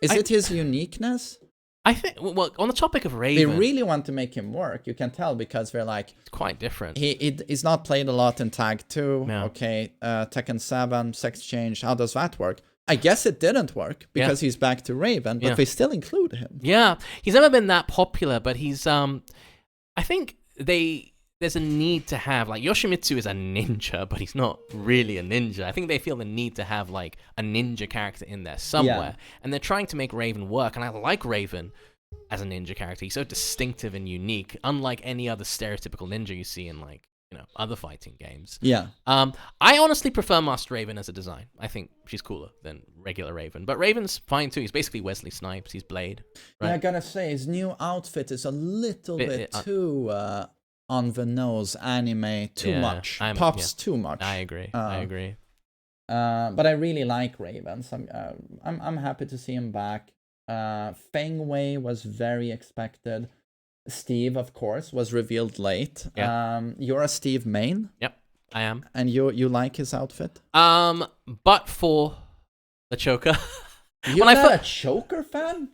Is it his uniqueness? I think, well, on the topic of Raven... They really want to make him work. You can tell because they're like... It's quite different. He's not played a lot in Tag 2. No. Okay, Tekken 7, sex change. How does that work? I guess it didn't work because he's back to Raven, but they still include him. Yeah, he's never been that popular, but he's... I think there's a need to have, like, Yoshimitsu is a ninja, but he's not really a ninja. I think they feel the need to have, like, a ninja character in there somewhere. And they're trying to make Raven work, and I like Raven as a ninja character. He's so distinctive and unique, unlike any other stereotypical ninja you see in, like, other fighting games. Yeah. I honestly prefer Master Raven as a design. I think she's cooler than regular Raven. But Raven's fine, too. He's basically Wesley Snipes. He's Blade. Right? Yeah, I gotta say, his new outfit is a little bit too... on the nose, anime too much, pops too much. I agree. But I really like Raven. So I'm happy to see him back. Feng Wei was very expected. Steve, of course, was revealed late. Yeah. You're a Steve main. Yep, I am. And you like his outfit? But for the choker. You're not a choker fan?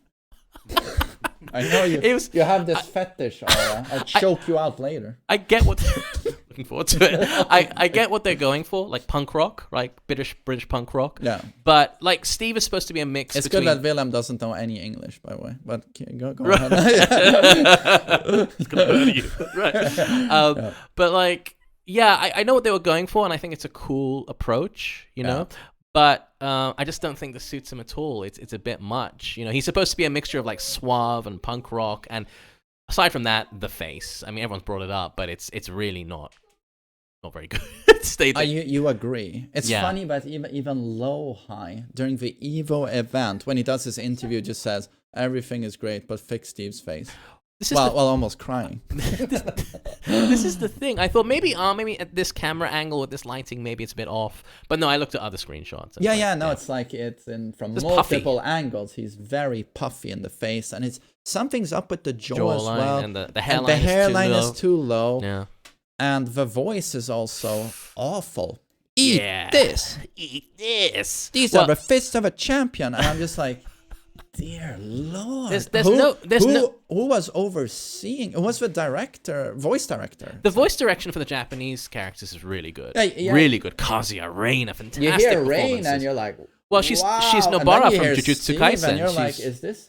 I know you have this fetish. I'll choke you out later. I get what... Looking forward to it. I get what they're going for, like punk rock, like British punk rock. Yeah. But, like, Steve is supposed to be a mix between... It's good that Willem doesn't know any English, by the way. But go ahead. It's going to hurt you. Right. But, like, I know what they were going for, and I think it's a cool approach, you know? But I just don't think this suits him at all. It's a bit much. He's supposed to be a mixture of, like, suave and punk rock, and aside from that, the face. I mean, everyone's brought it up, but it's really not very good. You agree. It's funny, but even Low-High, during the EVO event, when he does his interview, just says, everything is great, but fix Steve's face. Almost crying. This is the thing. I thought maybe at this camera angle with this lighting, maybe it's a bit off. But no, I looked at other screenshots. It's like it's from multiple angles. He's very puffy in the face, and something's up with the jaw as well. And the hairline, is too low. Yeah. And the voice is also awful. Eat this. These are the fists of a champion. And I'm just like, dear Lord. Who was overseeing? Who was the voice director? The voice direction for the Japanese characters is really good. Really good. Kazuya, Reina, fantastic. You hear Reina and you're like, well, she's Nobara from Jujutsu Kaisen. And you're like, is this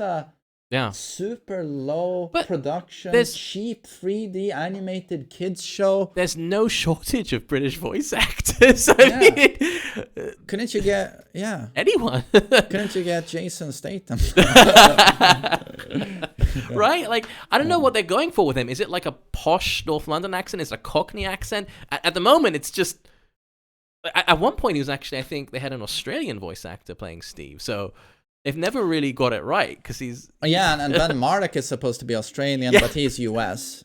super low production, cheap 3D animated kids show? There's no shortage of British voice actors. I mean, couldn't you get anyone? Couldn't you get Jason Statham? Right? Like, I don't know what they're going for with him. Is it like a posh North London accent? Is it a Cockney accent? At the moment, it's just... At one point, he was actually, I think they had an Australian voice actor playing Steve. So... they've never really got it right because he's... and Ben Marduk is supposed to be Australian, but he's US.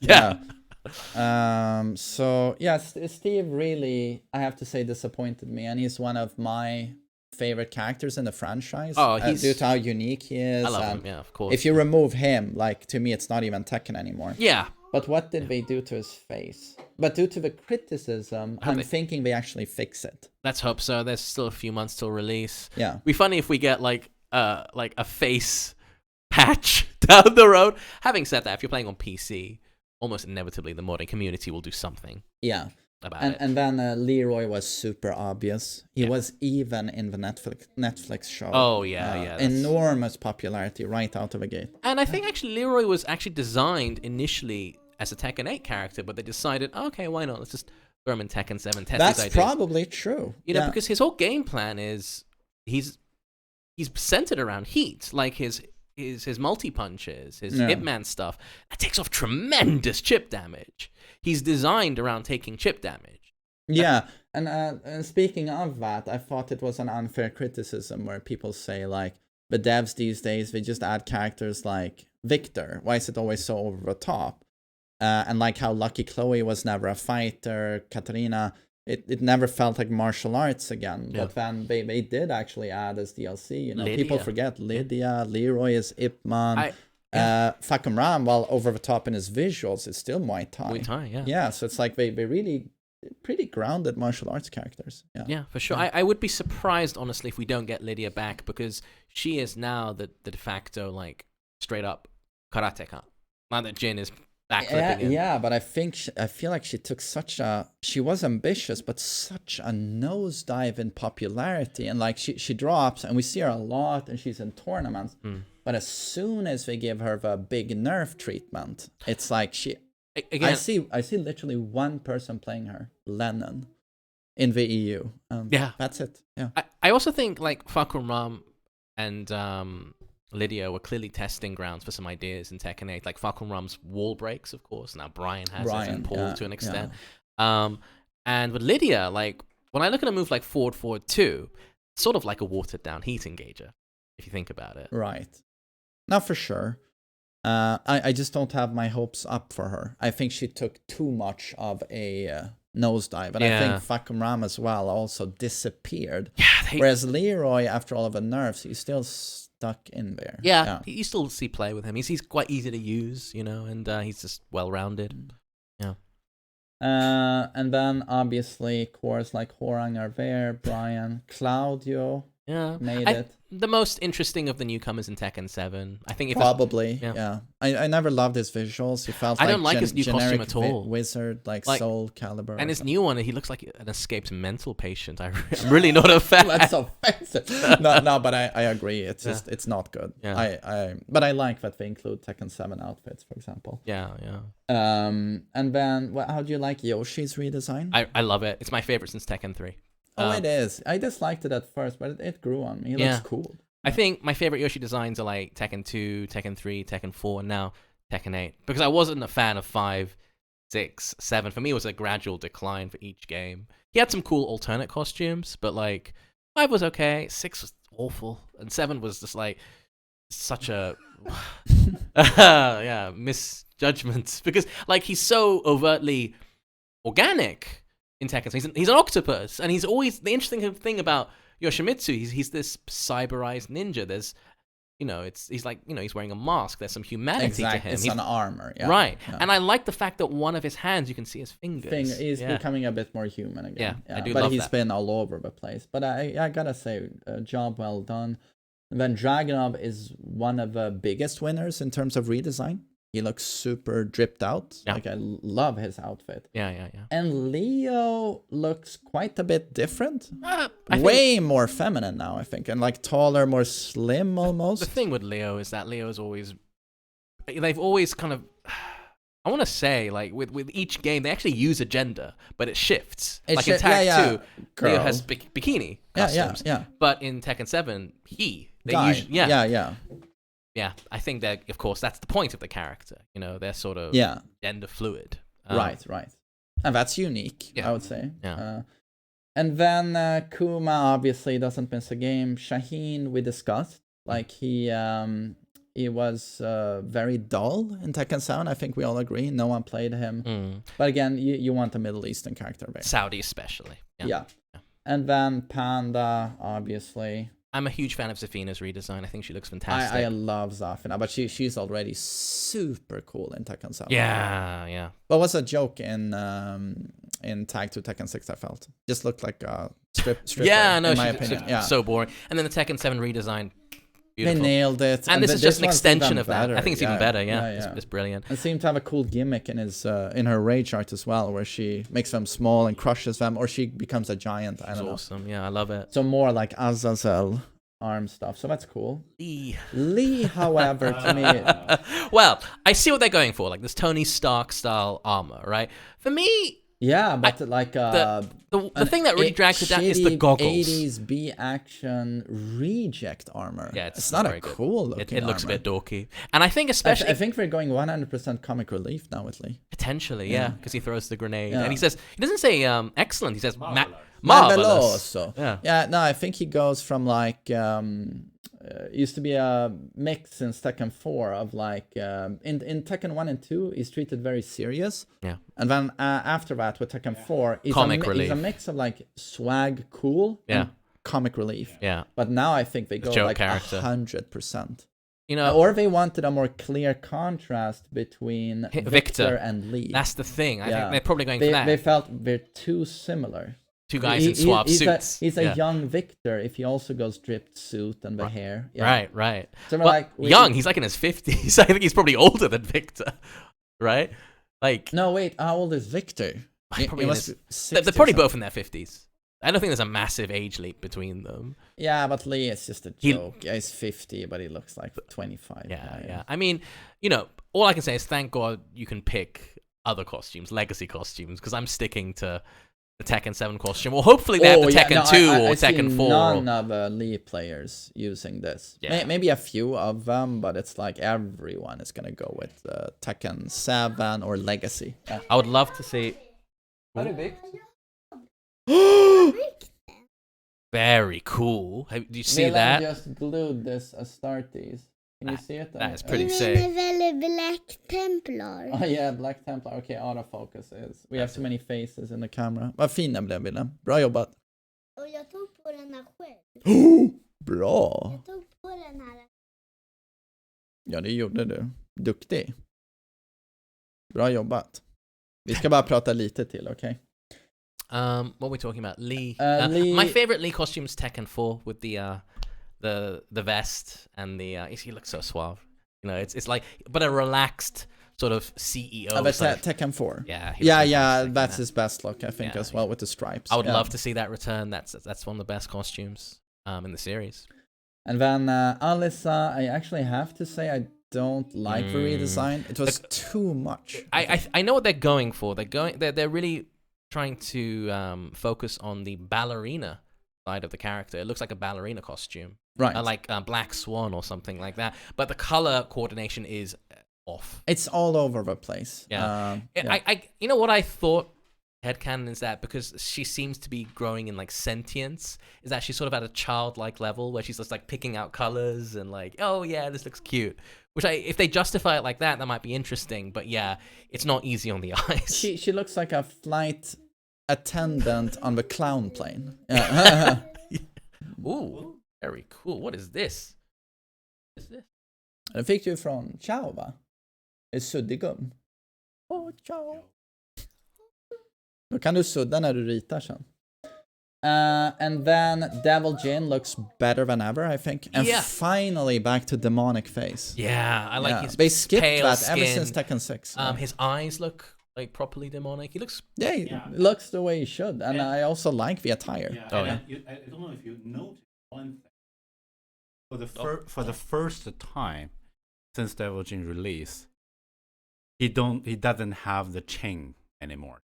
Steve really, I have to say, disappointed me, and he's one of my favorite characters in the franchise. Due to how unique he is. I love him, of course. If you remove him, like, to me, it's not even Tekken anymore. Yeah. But what did they do to his face? But due to the criticism, I'm thinking they actually fix it. Let's hope so. There's still a few months till release. Yeah. It'd be funny if we get, like a face patch down the road. Having said that, if you're playing on PC, almost inevitably the modding community will do something. Yeah. About it. And then Leroy was super obvious. He was even in the Netflix show. Oh yeah. Enormous popularity right out of the gate. And I think actually Leroy was actually designed initially as a Tekken 8 character, but they decided, okay, why not? Let's just throw him in Tekken 7. Test That's these ideas. Probably true. Because his whole game plan is he's centered around heat, like his multi-punches, his Hitman stuff. That takes off tremendous chip damage. He's designed around taking chip damage. Yeah, And speaking of that, I thought it was an unfair criticism where people say like the devs these days, they just add characters like Victor. Why is it always so over the top? And like how Lucky Chloe was never a fighter, Katarina, it never felt like martial arts again. Yeah. But then they did actually add as DLC. You know, Lydia. People forget Lydia, Leroy is Ip Man. Fakum Ram, while over the top in his visuals, is still Muay Thai. Muay Thai, yeah. Yeah, so it's like they really pretty grounded martial arts characters. Yeah, for sure. Yeah. I would be surprised, honestly, if we don't get Lydia back, because she is now the de facto, like, straight up karateka. Now that Jin is backflipping in. Yeah, but I feel like she took she was ambitious, but such a nosedive in popularity. And like she drops, and we see her a lot, and she's in tournaments. But as soon as they give her the big nerf treatment, it's like I see literally one person playing her, Lennon, in the EU. Yeah, that's it. Yeah. I also think like Fakum Ram and Lydia were clearly testing grounds for some ideas in Tekken 8, like Fakum Ram's wall breaks, of course. Now Brian has it, and Paul to an extent. Yeah. And with Lydia, like when I look at a move like forward 2, sort of like a watered down heat engager, if you think about it. Right. Not for sure. I just don't have my hopes up for her. I think she took too much of a nosedive. And I think Fakum Ram as well also disappeared. Yeah, whereas Leroy, after all of the nerfs, he's still stuck in there. Yeah. You still see play with him. He's quite easy to use, you know, and he's just well-rounded. Yeah. And then, obviously, cores like Horang are there. Brian, Claudio made it. The most interesting of the newcomers in Tekken 7. I think probably, I never loved his visuals. He felt I don't like his new costume at all. Wizard, like Soul Calibur. And his new one, he looks like an escaped mental patient. I'm really not a fan. That's offensive. No, but I agree. It's just it's not good. Yeah. But I like that they include Tekken 7 outfits, for example. Yeah. And then, how do you like Yoshi's redesign? I love it. It's my favorite since Tekken 3. Oh, it is. I disliked it at first, but it grew on me. It looks cool. I think my favorite Yoshi designs are like Tekken 2, Tekken 3, Tekken 4, and now Tekken 8. Because I wasn't a fan of 5, 6, 7. For me, it was a gradual decline for each game. He had some cool alternate costumes, but like 5 was okay, 6 was awful, and 7 was just like such a misjudgment. Because like he's so overtly organic in Tekken. So he's an octopus, and he's always the interesting thing about Yoshimitsu. He's this cyberized ninja. There's, he's like, he's wearing a mask. There's some humanity to him. It's an armor, right? Yeah. And I like the fact that one of his hands, you can see his fingers. He's becoming a bit more human again. Yeah, I do but love he's that. been all over the place. But I gotta say, job well done. And then Dragunov is one of the biggest winners in terms of redesign. He looks super dripped out. Yeah. Like I love his outfit. Yeah. And Leo looks quite a bit different. Way more feminine now, I think, and like taller, more slim almost. The thing with Leo is that Leo is always, they've always kind of, I want to say, like with each game, they actually use a gender, but it shifts. Like in Tag 2, Leo has bikini customs. Yeah. But in Tekken 7, Yeah, I think that, of course, that's the point of the character. They're sort of gender fluid. Right. And that's unique, I would say. Yeah. And then Kuma obviously doesn't miss a game. Shaheen, we discussed. Like, he was very dull in Tekken 7. I think we all agree. No one played him. But again, you want a Middle Eastern character there. Saudi especially. Yeah. And then Panda, obviously. I'm a huge fan of Zafina's redesign. I think she looks fantastic. I love Zafina, but she's already super cool in Tekken 7. Yeah. What was a joke in Tag 2 Tekken 6, I felt? Just looked like a stripper, in my opinion. So boring. And then the Tekken 7 redesign, beautiful. They nailed it. And this is just an extension of that. I think it's even better, It's brilliant. It seemed to have a cool gimmick in her rage art as well, where she makes them small and crushes them, or she becomes a giant. I don't know. Awesome. Yeah, I love it. So more like Azazel arm stuff. So that's cool. Lee, however, to me... Well, I see what they're going for. Like this Tony Stark style armor, right? For me, Yeah, but like the thing that really drags it down is the goggles. 80s B action reject armor. Yeah, it's not a very good. cool looking. It looks armor. a bit dorky, and I think especially I think we're going 100% comic relief now with Lee. Potentially, yeah, because he throws the grenade, Yeah. and he doesn't say excellent. He says Marvelous. Yeah. Yeah, no, I think he goes from like used to be a mix in Tekken 4 of like in Tekken 1 and 2 he's treated very serious. Yeah. And then after that with Tekken 4 he's Comic he's relief. a mix of like swag cool and comic relief. Yeah. But now I think they go joke like character. 100%. You know, Or they wanted a more clear contrast between Victor and Lee. That's the thing. I think they're probably going for that. They felt they're too similar. Two guys in suave suits. He's a young Victor if he also goes dripped suit and the hair. Yeah. Right. So well, like young, he's like in his 50s. I think he's probably older than Victor, right? Like, no, wait, how old is Victor? They're probably both in their 50s. I don't think there's a massive age leap between them. Yeah, but Lee is just a joke. He's 50, but he looks like 25. Yeah. I mean, you know, all I can say is thank God you can pick other costumes, legacy costumes, because I'm sticking to the Tekken 7 costume. Well, hopefully they have the Tekken 2 or Tekken 4. None of Lee players using this. Yeah. Maybe a few of them, but it's like everyone is going to go with Tekken 7 or Legacy. Yeah. I would love to see... Very cool. Do you see that? Just glued this Astartes. Can you see it? That is pretty sick. Black Templar. Oh yeah, Black Templar. Okay, autofocus is. We have so many faces in the camera. Vad fin den blev, bilden. Bra jobbat. Och jag tog på den här själv. Bra. Jag tog på den här. Ja, det gjorde du. Duktig. Bra jobbat. Vi ska bara prata lite till, okay? What are we talking about? Lee. Lee. My favorite Lee costume is Tekken 4 with the vest and the he looks so suave. You know, it's like but a relaxed sort of CEO. Tekken 4. Yeah. That's his best look, I think, as well with the stripes. I would love to see that return. That's one of the best costumes in the series. And then Alisa, I actually have to say I don't like the redesign. It was too much. I know what they're going for. They're really trying to focus on the ballerina side of the character. It looks like a ballerina costume, right? Like Black Swan or something like that. But the color coordination is off. It's all over the place. Yeah. You know what I thought headcanon is that because she seems to be growing in like sentience, is that she's sort of at a childlike level where she's just like picking out colors and like, oh yeah, this looks cute. Which if they justify it like that might be interesting. But yeah, it's not easy on the eyes. She looks like a flight attendant on the clown plane. Yeah. Ooh, very cool. What is this? What is this? Den fick du från Ciao, va? Är suddigum. Åh, ciao. Då kan du sudda när du ritar sen. And then Devil Jin looks better than ever, I think. And finally back to demonic face. Yeah, I like his They skipped pale that skin. ever since Tekken 6. His eyes look like properly demonic. He looks... Yeah, he looks the way he should. And I also like the attire. Yeah, I don't know if you noticed one thing. For the first time since Devil Jin release, he doesn't have the chains anymore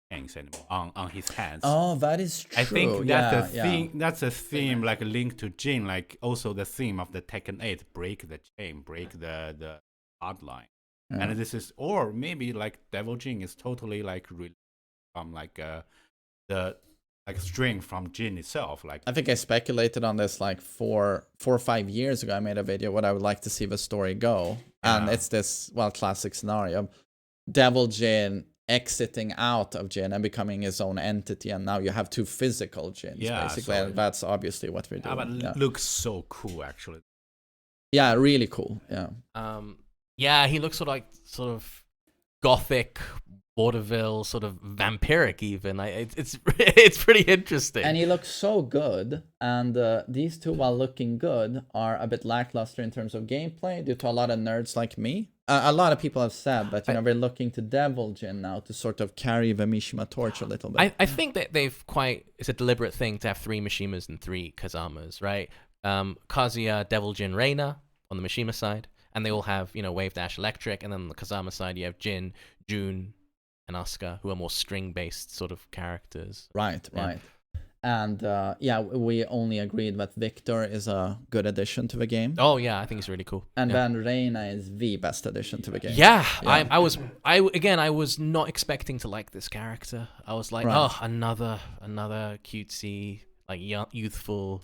on his hands. Oh, that is true. I think that's thing. That's a theme, like a link to Jin, like also the theme of the Tekken 8: break the chain, break the hardline. Yeah. And this is, or maybe like Devil Jin is totally like from like the like string from Jin itself. Like I think I speculated on this like 4 or 5 years ago. I made a video what I would like to see the story go, and it's this classic scenario: Devil Jin exiting out of Jin and becoming his own entity, and now you have two physical Jins, basically. So, and that's obviously what we're doing. But it looks so cool, actually. Yeah, really cool. Yeah. Yeah, he looks sort of gothic, vaudeville, sort of vampiric even. It's pretty interesting. And he looks so good. And these two, while looking good, are a bit lackluster in terms of gameplay due to a lot of nerds like me. A lot of people have said that we're looking to Devil Jin now to sort of carry the Mishima torch a little bit. I think that it's a deliberate thing to have 3 Mishimas and 3 Kazamas, right? Kazuya, Devil Jin, Reina on the Mishima side. And they all have, Wave Dash Electric. And then on the Kazama side, you have Jin, Jun, and Asuka, who are more string-based sort of characters. Right. Yeah. And we only agreed that Victor is a good addition to the game. Oh yeah, I think it's really cool. And then Reina is the best addition to the game. Yeah. I was not expecting to like this character. I was like, Right. oh, another cutesy, like youthful,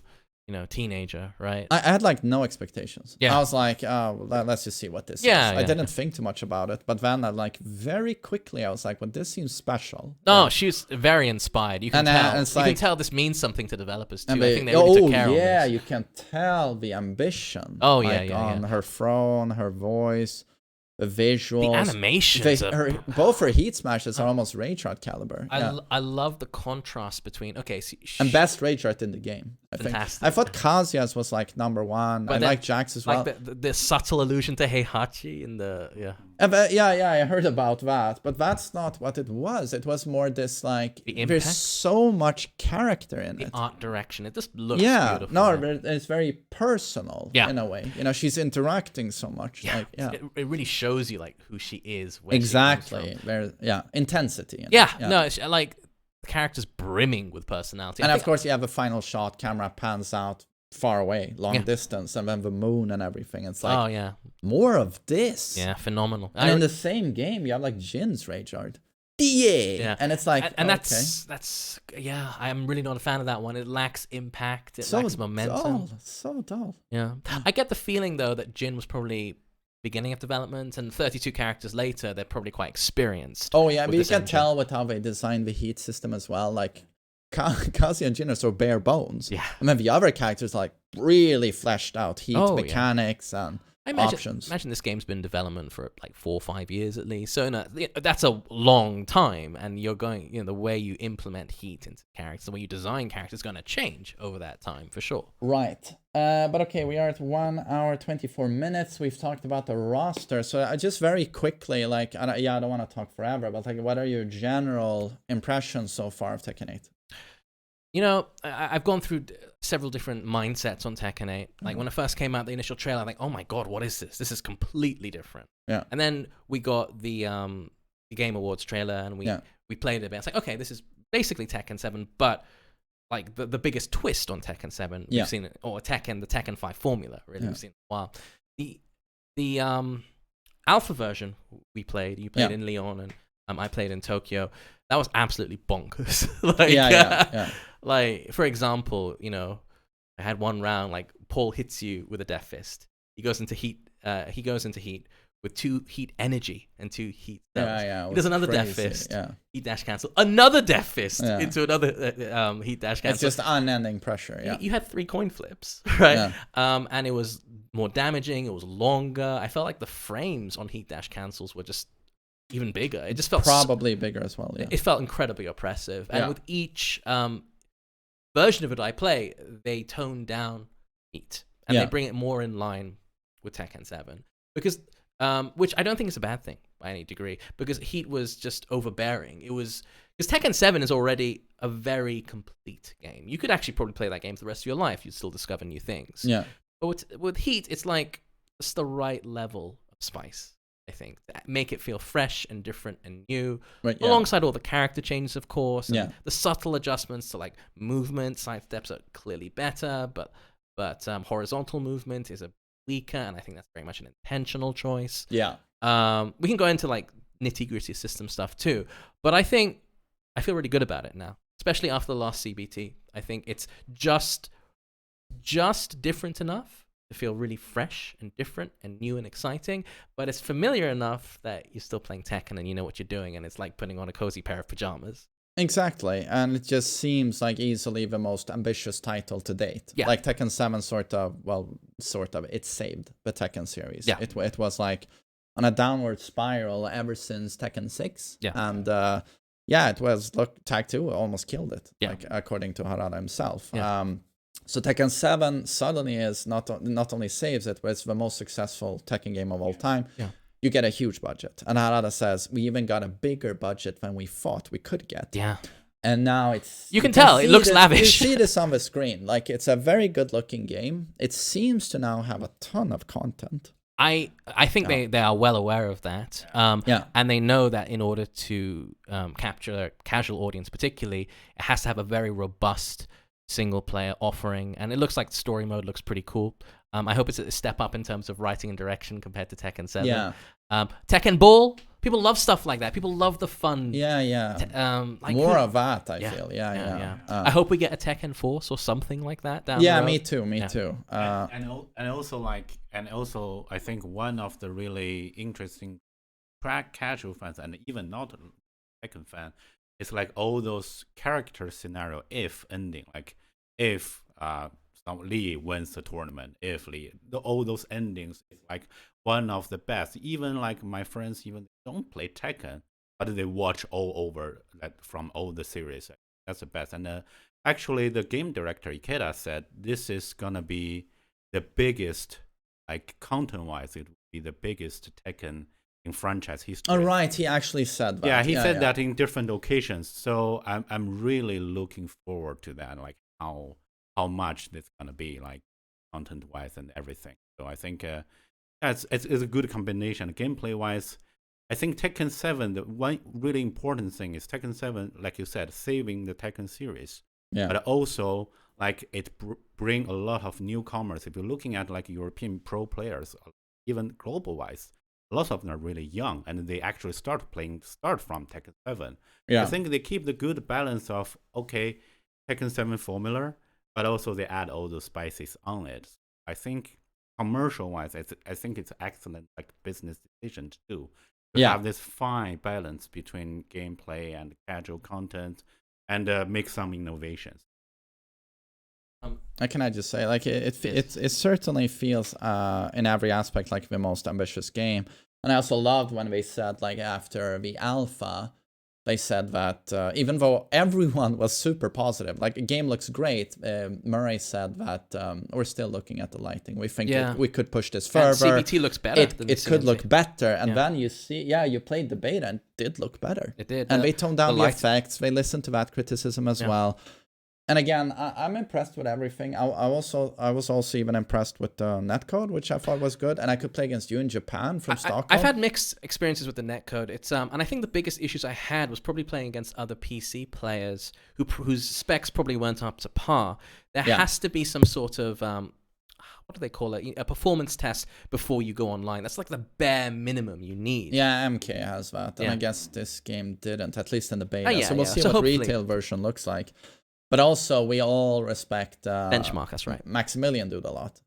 teenager, right? I had like no expectations. Yeah. I was like, let's just see what this Yeah, is. I yeah, didn't think too much about it, but then very quickly I was like, well, this seems special. No, she's very inspired. You can tell. it's You can like- tell this means something to developers too. And I think they really took care of this. you can tell the ambition. Oh, yeah, like, yeah, on yeah. her throne, her voice, the visuals. The animations. Both her heat smashes are almost rage art caliber. I love the contrast between. Okay, so And best rage art in the game. I think. Fantastic. I thought Kazuya's was like number one. But I then, like Jax as well. like the subtle allusion to Heihachi in the I heard about that, but that's not what it was. It was more this like The there's impact? so much character in the it. art direction. It just looks Yeah, beautiful. no, but it's very personal Yeah. in a way. She's interacting so much. Yeah, Like, yeah. it really shows you like who she is. Where Exactly. She comes from. Very, intensity. in it. Yeah, no, it's like the character's brimming with personality. And I of think- course, you have a final shot. Camera pans out far away, long Yeah. distance, and then the moon and everything. It's like oh yeah, more of this. yeah, phenomenal. And in the same game, you have like Jin's rage art. Yeah. And it's like, and okay. that's I'm really not a fan of that one. It lacks impact. It so lacks momentum. dull, so dull. Yeah, I get the feeling though that Jin was probably beginning of development, and 32 characters later, they're probably quite experienced. Oh yeah, with but you this can engine. tell with how they designed the heat system as well. Like Kazuya and Jin are so bare bones. Yeah, And then the other characters like really fleshed out heat Oh, yeah. mechanics and I imagine, options. Imagine this game's been in development for like 4 or 5 years at least. So no, that's a long time, and you're going, the way you implement heat into characters, the way you design characters, is going to change over that time for sure. Right. But okay, we are at 1 hour 24 minutes. We've talked about the roster, so I just very quickly, like, I don't want to talk forever, but like, what are your general impressions so far of Tekken 8? I've gone through several different mindsets on Tekken 8. Like when it first came out, the initial trailer, I'm like, oh my god, what is this? This is completely different. Yeah. And then we got the Game Awards trailer, and we played it a bit. It's like, okay, this is basically Tekken 7, but like the biggest twist on Tekken 7 we've seen it, or the Tekken 5 formula, really, we've seen in a while. The alpha version you played in Lyon, and I played in Tokyo. That was absolutely bonkers. Like, for example, I had one round, like, Paul hits you with a death fist. He goes into heat with 2 heat energy and 2 heat cells. He does another death fist. Heat dash cancel. Another death fist into another heat dash cancel. It's just unending pressure. Yeah. You had 3 coin flips, right? Yeah. And it was more damaging. It was longer. I felt like the frames on heat dash cancels were just even bigger. It just felt probably bigger as well. Yeah. It felt incredibly oppressive. And with each version of it I play, they tone down heat, and they bring it more in line with Tekken 7, because which I don't think is a bad thing by any degree, because heat was just overbearing. It was because Tekken 7 is already a very complete game. You could actually probably play that game for the rest of your life. You'd still discover new things. Yeah. But with heat, it's like it's the right level of spice, I think. Make it feel fresh and different and new, alongside all the character changes, of course. And the subtle adjustments to like movement. Side steps are clearly better, but horizontal movement is a weaker, and I think that's very much an intentional choice. Yeah. We can go into like nitty-gritty system stuff too, but I think I feel really good about it now, especially after the last CBT. I think it's just different enough to feel really fresh and different and new and exciting, but it's familiar enough that you're still playing Tekken and you know what you're doing, and it's like putting on a cozy pair of pajamas. Exactly, and it just seems like easily the most ambitious title to date. Yeah. Like Tekken 7 sort of, it saved the Tekken series. Yeah. It was like on a downward spiral ever since Tekken 6. Yeah. And it was, Tag 2 almost killed it, like according to Harada himself. Yeah. So Tekken 7 suddenly is not only saves it, but it's the most successful Tekken game of all time. Yeah. You get a huge budget. And Harada says, we even got a bigger budget than we thought we could get. Yeah. And now it's... You can tell, it looks lavish. You see this on the screen. Like, it's a very good-looking game. It seems to now have a ton of content. I think they are well aware of that. And they know that in order to capture a casual audience, particularly, it has to have a very robust single player offering. And it looks like the story mode looks pretty cool. I hope it's a step up in terms of writing and direction compared to Tekken 7. Yeah. Tekken Ball, people love stuff like that. People love the fun. Like more of that, I feel. Yeah. I hope we get a Tekken Force or something like that down the the road. Me too. And also, I think one of the really interesting casual fans and even not Tekken fan is like all those character scenario if ending, like if Lee wins the tournament, if Lee, all those endings is like one of the best. Even like my friends, even don't play Tekken, but they watch all over that from all the series. That's the best. And actually, the game director Ikeda said this is gonna be the biggest, like content-wise, it will be the biggest Tekken in franchise history. Oh right, he actually said that. Yeah, he said that in different occasions. So I'm really looking forward to that, like how much it's gonna be, like content-wise and everything. So I think it's a good combination. Gameplay-wise, I think Tekken 7, the one really important thing is Tekken 7, like you said, saving the Tekken series. Yeah. But also, like, it bring a lot of newcomers. If you're looking at, like, European pro players, even global-wise, lots of them are really young, and they actually start from Tekken 7. Yeah. I think they keep the good balance of, okay, Tekken 7 formula, but also they add all those spices on it. I think commercial-wise, I think it's excellent, like, business decision too. To have this fine balance between gameplay and casual content, and make some innovations. Can I just say, like, it certainly feels in every aspect like the most ambitious game. And I also loved when they said, like, after the alpha, they said that even though everyone was super positive, like, the game looks great, Murray said that we're still looking at the lighting. We think we could push this further. And CBT looks better. It could look better. And then you see, you played the beta and it did look better. It did. And they toned down the effects. They listened to that criticism as well. And again, I'm impressed with everything. I was also even impressed with the netcode, which I thought was good. And I could play against you in Japan from Stockholm. I've had mixed experiences with the netcode. It's and I think the biggest issues I had was probably playing against other PC players whose specs probably weren't up to par. There has to be some sort of what do they call it? A performance test before you go online. That's like the bare minimum you need. Yeah, MK has that, and I guess this game didn't, at least in the beta. So we'll see what retail version looks like. But also, we all respect Benchmark. That's right. Maximilian did a lot.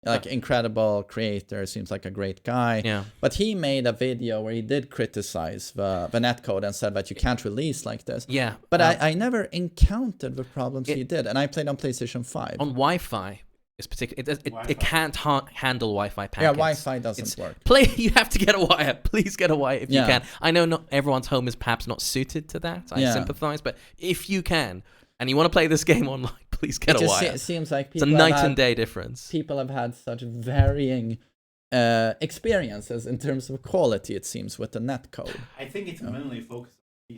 Like, incredible creator, seems like a great guy. Yeah. But he made a video where he did criticize the netcode and said that you can't release like this. Yeah. But I never encountered the problems he did, and I played on PlayStation 5. On Wi-Fi, it's particular. It can't handle Wi-Fi packets. Yeah, Wi-Fi doesn't work. You have to get a wire. Please get a wire if you can. I know not everyone's home is perhaps not suited to that. I sympathize, but if you can, and you want to play this game online, please get a wire. It seems like it's a night and day difference. People have had such varying experiences in terms of quality, it seems, with the netcode. I think it's mainly focused on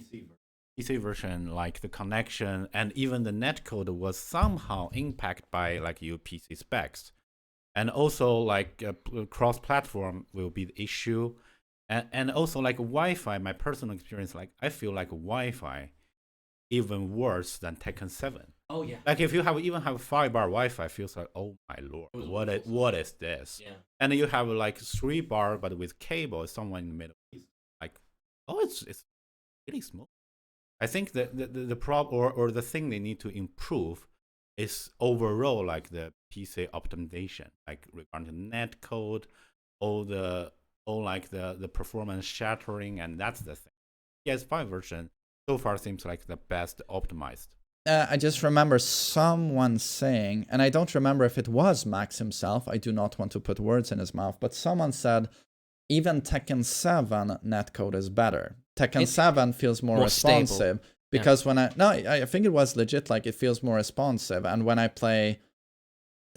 PC version, like the connection and even the netcode was somehow impacted by, like, your PC specs. And also, like, cross-platform will be the issue. And also, like, Wi-Fi, my personal experience, like, I feel like Wi-Fi even worse than Tekken 7. Oh yeah. Like, if you even have 5-bar Wi-Fi, feels like, oh my lord, what is this? Yeah. And you have like 3-bar, but with cable, somewhere in the middle. Like, oh, it's really smooth. I think that the problem or the thing they need to improve is overall, like, the PC optimization, like regarding netcode, all like the performance shattering, and that's the thing. PS5 version so far seems like the best optimized. I just remember someone saying, and I don't remember if it was Max himself, I do not want to put words in his mouth, but someone said even Tekken 7 netcode is better. Tekken 7 feels more responsive. Stable. Because when I think it was legit, like, it feels more responsive. And when I play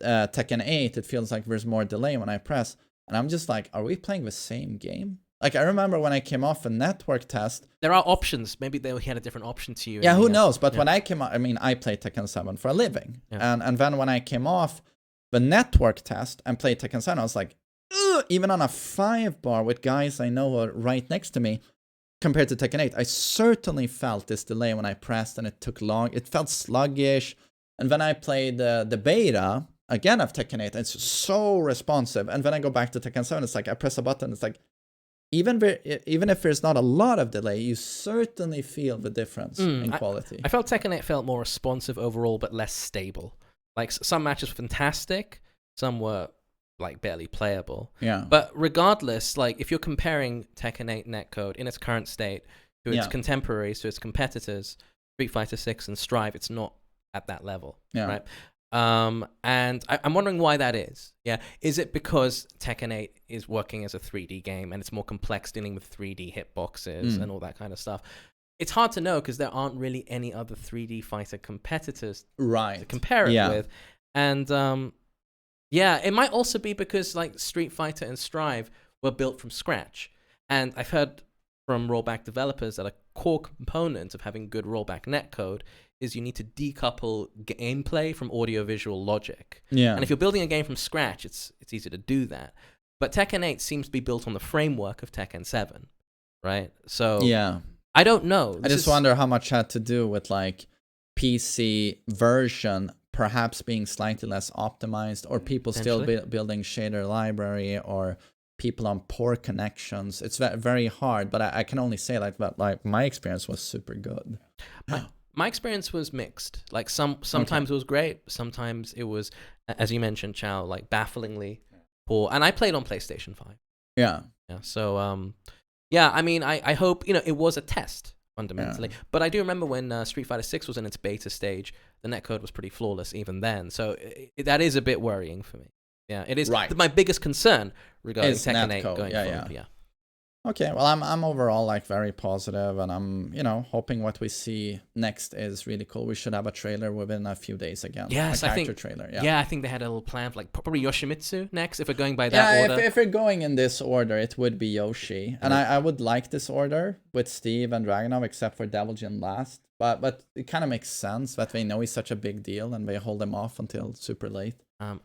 Tekken 8, it feels like there's more delay when I press. And I'm just like, are we playing the same game? Like, I remember when I came off a network test. There are options. Maybe he had a different option to you. Yeah, who knows? But when I came out, I mean, I played Tekken 7 for a living. Yeah. And then when I came off the network test and played Tekken 7, I was like, even on a 5 bar with guys I know are right next to me, compared to Tekken 8, I certainly felt this delay when I pressed and it took long. It felt sluggish. And when I played the beta, again, of Tekken 8, it's so responsive. And when I go back to Tekken 7, it's like I press a button, it's like, even if there's not a lot of delay, you certainly feel the difference in quality. I felt Tekken 8 felt more responsive overall, but less stable. Like, some matches were fantastic, some were like barely playable. Yeah. But regardless, like if you're comparing Tekken 8 netcode in its current state to its contemporaries, to its competitors, Street Fighter 6 and Strive, it's not at that level, right? And I'm wondering why that is. Yeah, is it because Tekken 8 is working as a 3D game and it's more complex dealing with 3D hitboxes and all that kind of stuff? It's hard to know because there aren't really any other 3D fighter competitors to compare it with. And yeah, it might also be because like Street Fighter and Strive were built from scratch. And I've heard from rollback developers that a core component of having good rollback netcode is you need to decouple gameplay from audio-visual logic. Yeah. And if you're building a game from scratch, it's easy to do that. But Tekken 8 seems to be built on the framework of Tekken 7, right? So yeah, I don't know. I just wonder how much had to do with like PC version perhaps being slightly less optimized, or people still building shader library, or people on poor connections. It's very hard, but I can only say like that. Like my experience was super good. My experience was mixed. Like sometimes it was great, sometimes it was, as you mentioned, Chow, like bafflingly poor. And I played on PlayStation 5. Yeah. So yeah, I mean, I hope, it was a test fundamentally. But I do remember when Street Fighter 6 was in its beta stage, the netcode was pretty flawless even then. So that is a bit worrying for me. Yeah, it is my biggest concern regarding Tekken 8 going forward. Yeah. Okay, well, I'm overall like very positive, and I'm hoping what we see next is really cool. We should have a trailer within a few days again. Yes, I think trailer. Yeah, I think they had a little plan for like probably Yoshimitsu next if we're going by that order. If we're going in this order, it would be Yoshi, and I would like this order with Steve and Dragunov, except for Devil Jin last. But it kind of makes sense that they know he's such a big deal and they hold him off until super late.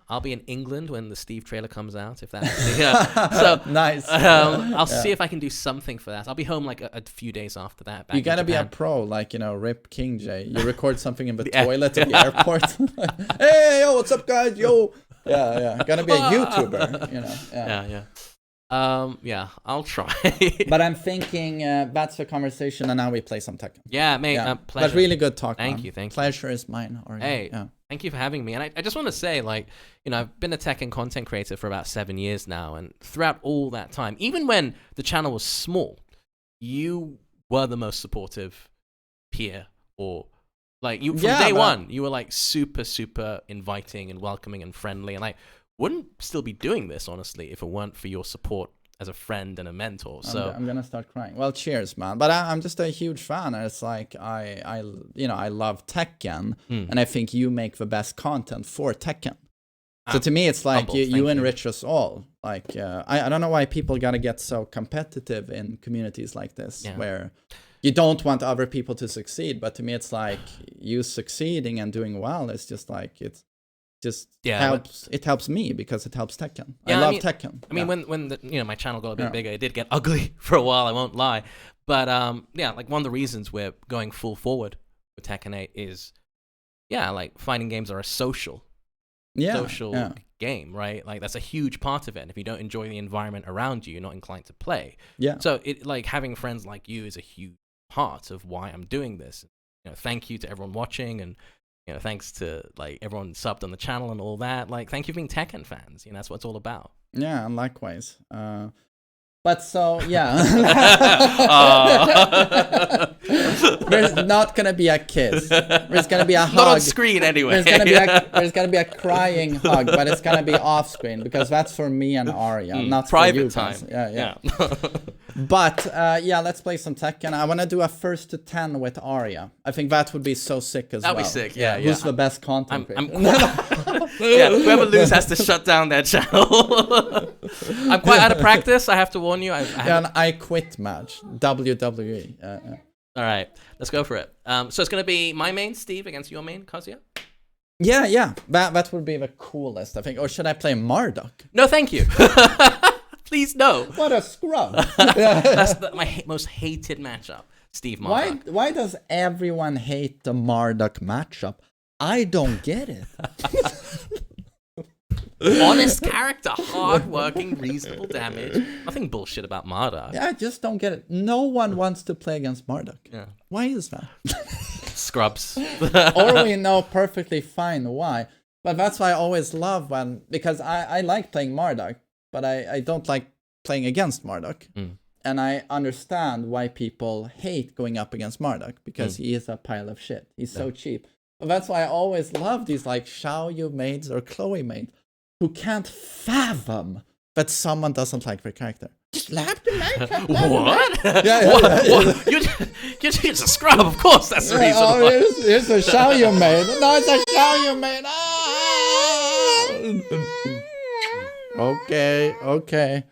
I'll be in England when the Steve trailer comes out, if that's so nice. I'll see if I can do something for that. I'll be home like a few days after that. You gotta be a pro, like Rip King J. You record something in the toilet at the airport. Hey, yo, what's up, guys? Yo, yeah. Gotta be a YouTuber, Yeah, I'll try. But I'm thinking that's the conversation, and now we play some Tekken. Yeah, mate, pleasure. But really good talk. Thank you. Pleasure is mine. Hey, thank you for having me. And I just want to say, like, I've been a Tekken content creator for about 7 years now, and throughout all that time, even when the channel was small, you were the most supportive peer, or like you from day one. You were like super, super inviting and welcoming and friendly, and I wouldn't still be doing this, honestly, if it weren't for your support as a friend and a mentor. So I'm gonna start crying. Well, cheers, man. But I'm just a huge fan. It's like I love Tekken, and I think you make the best content for Tekken. So to me, it's like you enrich us all. Like I don't know why people gotta get so competitive in communities like this, where you don't want other people to succeed. But to me, it's like you succeeding and doing well. It's just like it helps me because it helps Tekken. I love Tekken. I mean, when my channel got a bit bigger, it did get ugly for a while, I won't lie. But like one of the reasons we're going full forward with Tekken 8 is like fighting games are a social game, right? Like that's a huge part of it. And if you don't enjoy the environment around you, you're not inclined to play. Yeah. So it like having friends like you is a huge part of why I'm doing this. Thank you to everyone watching, and thanks to like everyone subbed on the channel and all that. Like, thank you for being Tekken fans. That's what it's all about. Yeah, and likewise. But so yeah, there's not gonna be a kiss. There's gonna be a hug. Not on screen anyway. There's gonna be a crying hug, but it's gonna be off screen because that's for me and Arya, not private for you time. Guys. Yeah. But let's play some Tekken. I want to do a 1st to 10 with Arya. I think that would be so sick as well. That'd be sick. Yeah. Who's the best content creator? Whoever loses has to shut down their channel. I'm quite out of practice, I have to warn you. An I quit match. WWE. All right, let's go for it. So it's going to be my main, Steve, against your main, Kazuya? Yeah. That would be the coolest, I think. Or should I play Marduk? No, thank you. Please no. What a scrub. That's my most hated matchup. Steve Marduk. Why does everyone hate the Marduk matchup? I don't get it. Honest character, hard-working, reasonable damage. Nothing bullshit about Marduk. Yeah, I just don't get it. No one wants to play against Marduk. Yeah. Why is that? Scrubs. Or we know perfectly fine why. But that's why I always love when... Because I like playing Marduk, but I don't like playing against Marduk. And I understand why people hate going up against Marduk, because he is a pile of shit. He's so cheap. But that's why I always love these like Xiaoyu maids or Chloe maids who can't fathom that someone doesn't like their character. Just slap the makeup. What? Yeah. You're a scrub, of course. That's the reason why. Here's a Xiaoyu maid. No, it's a Xiaoyu maid. Okay.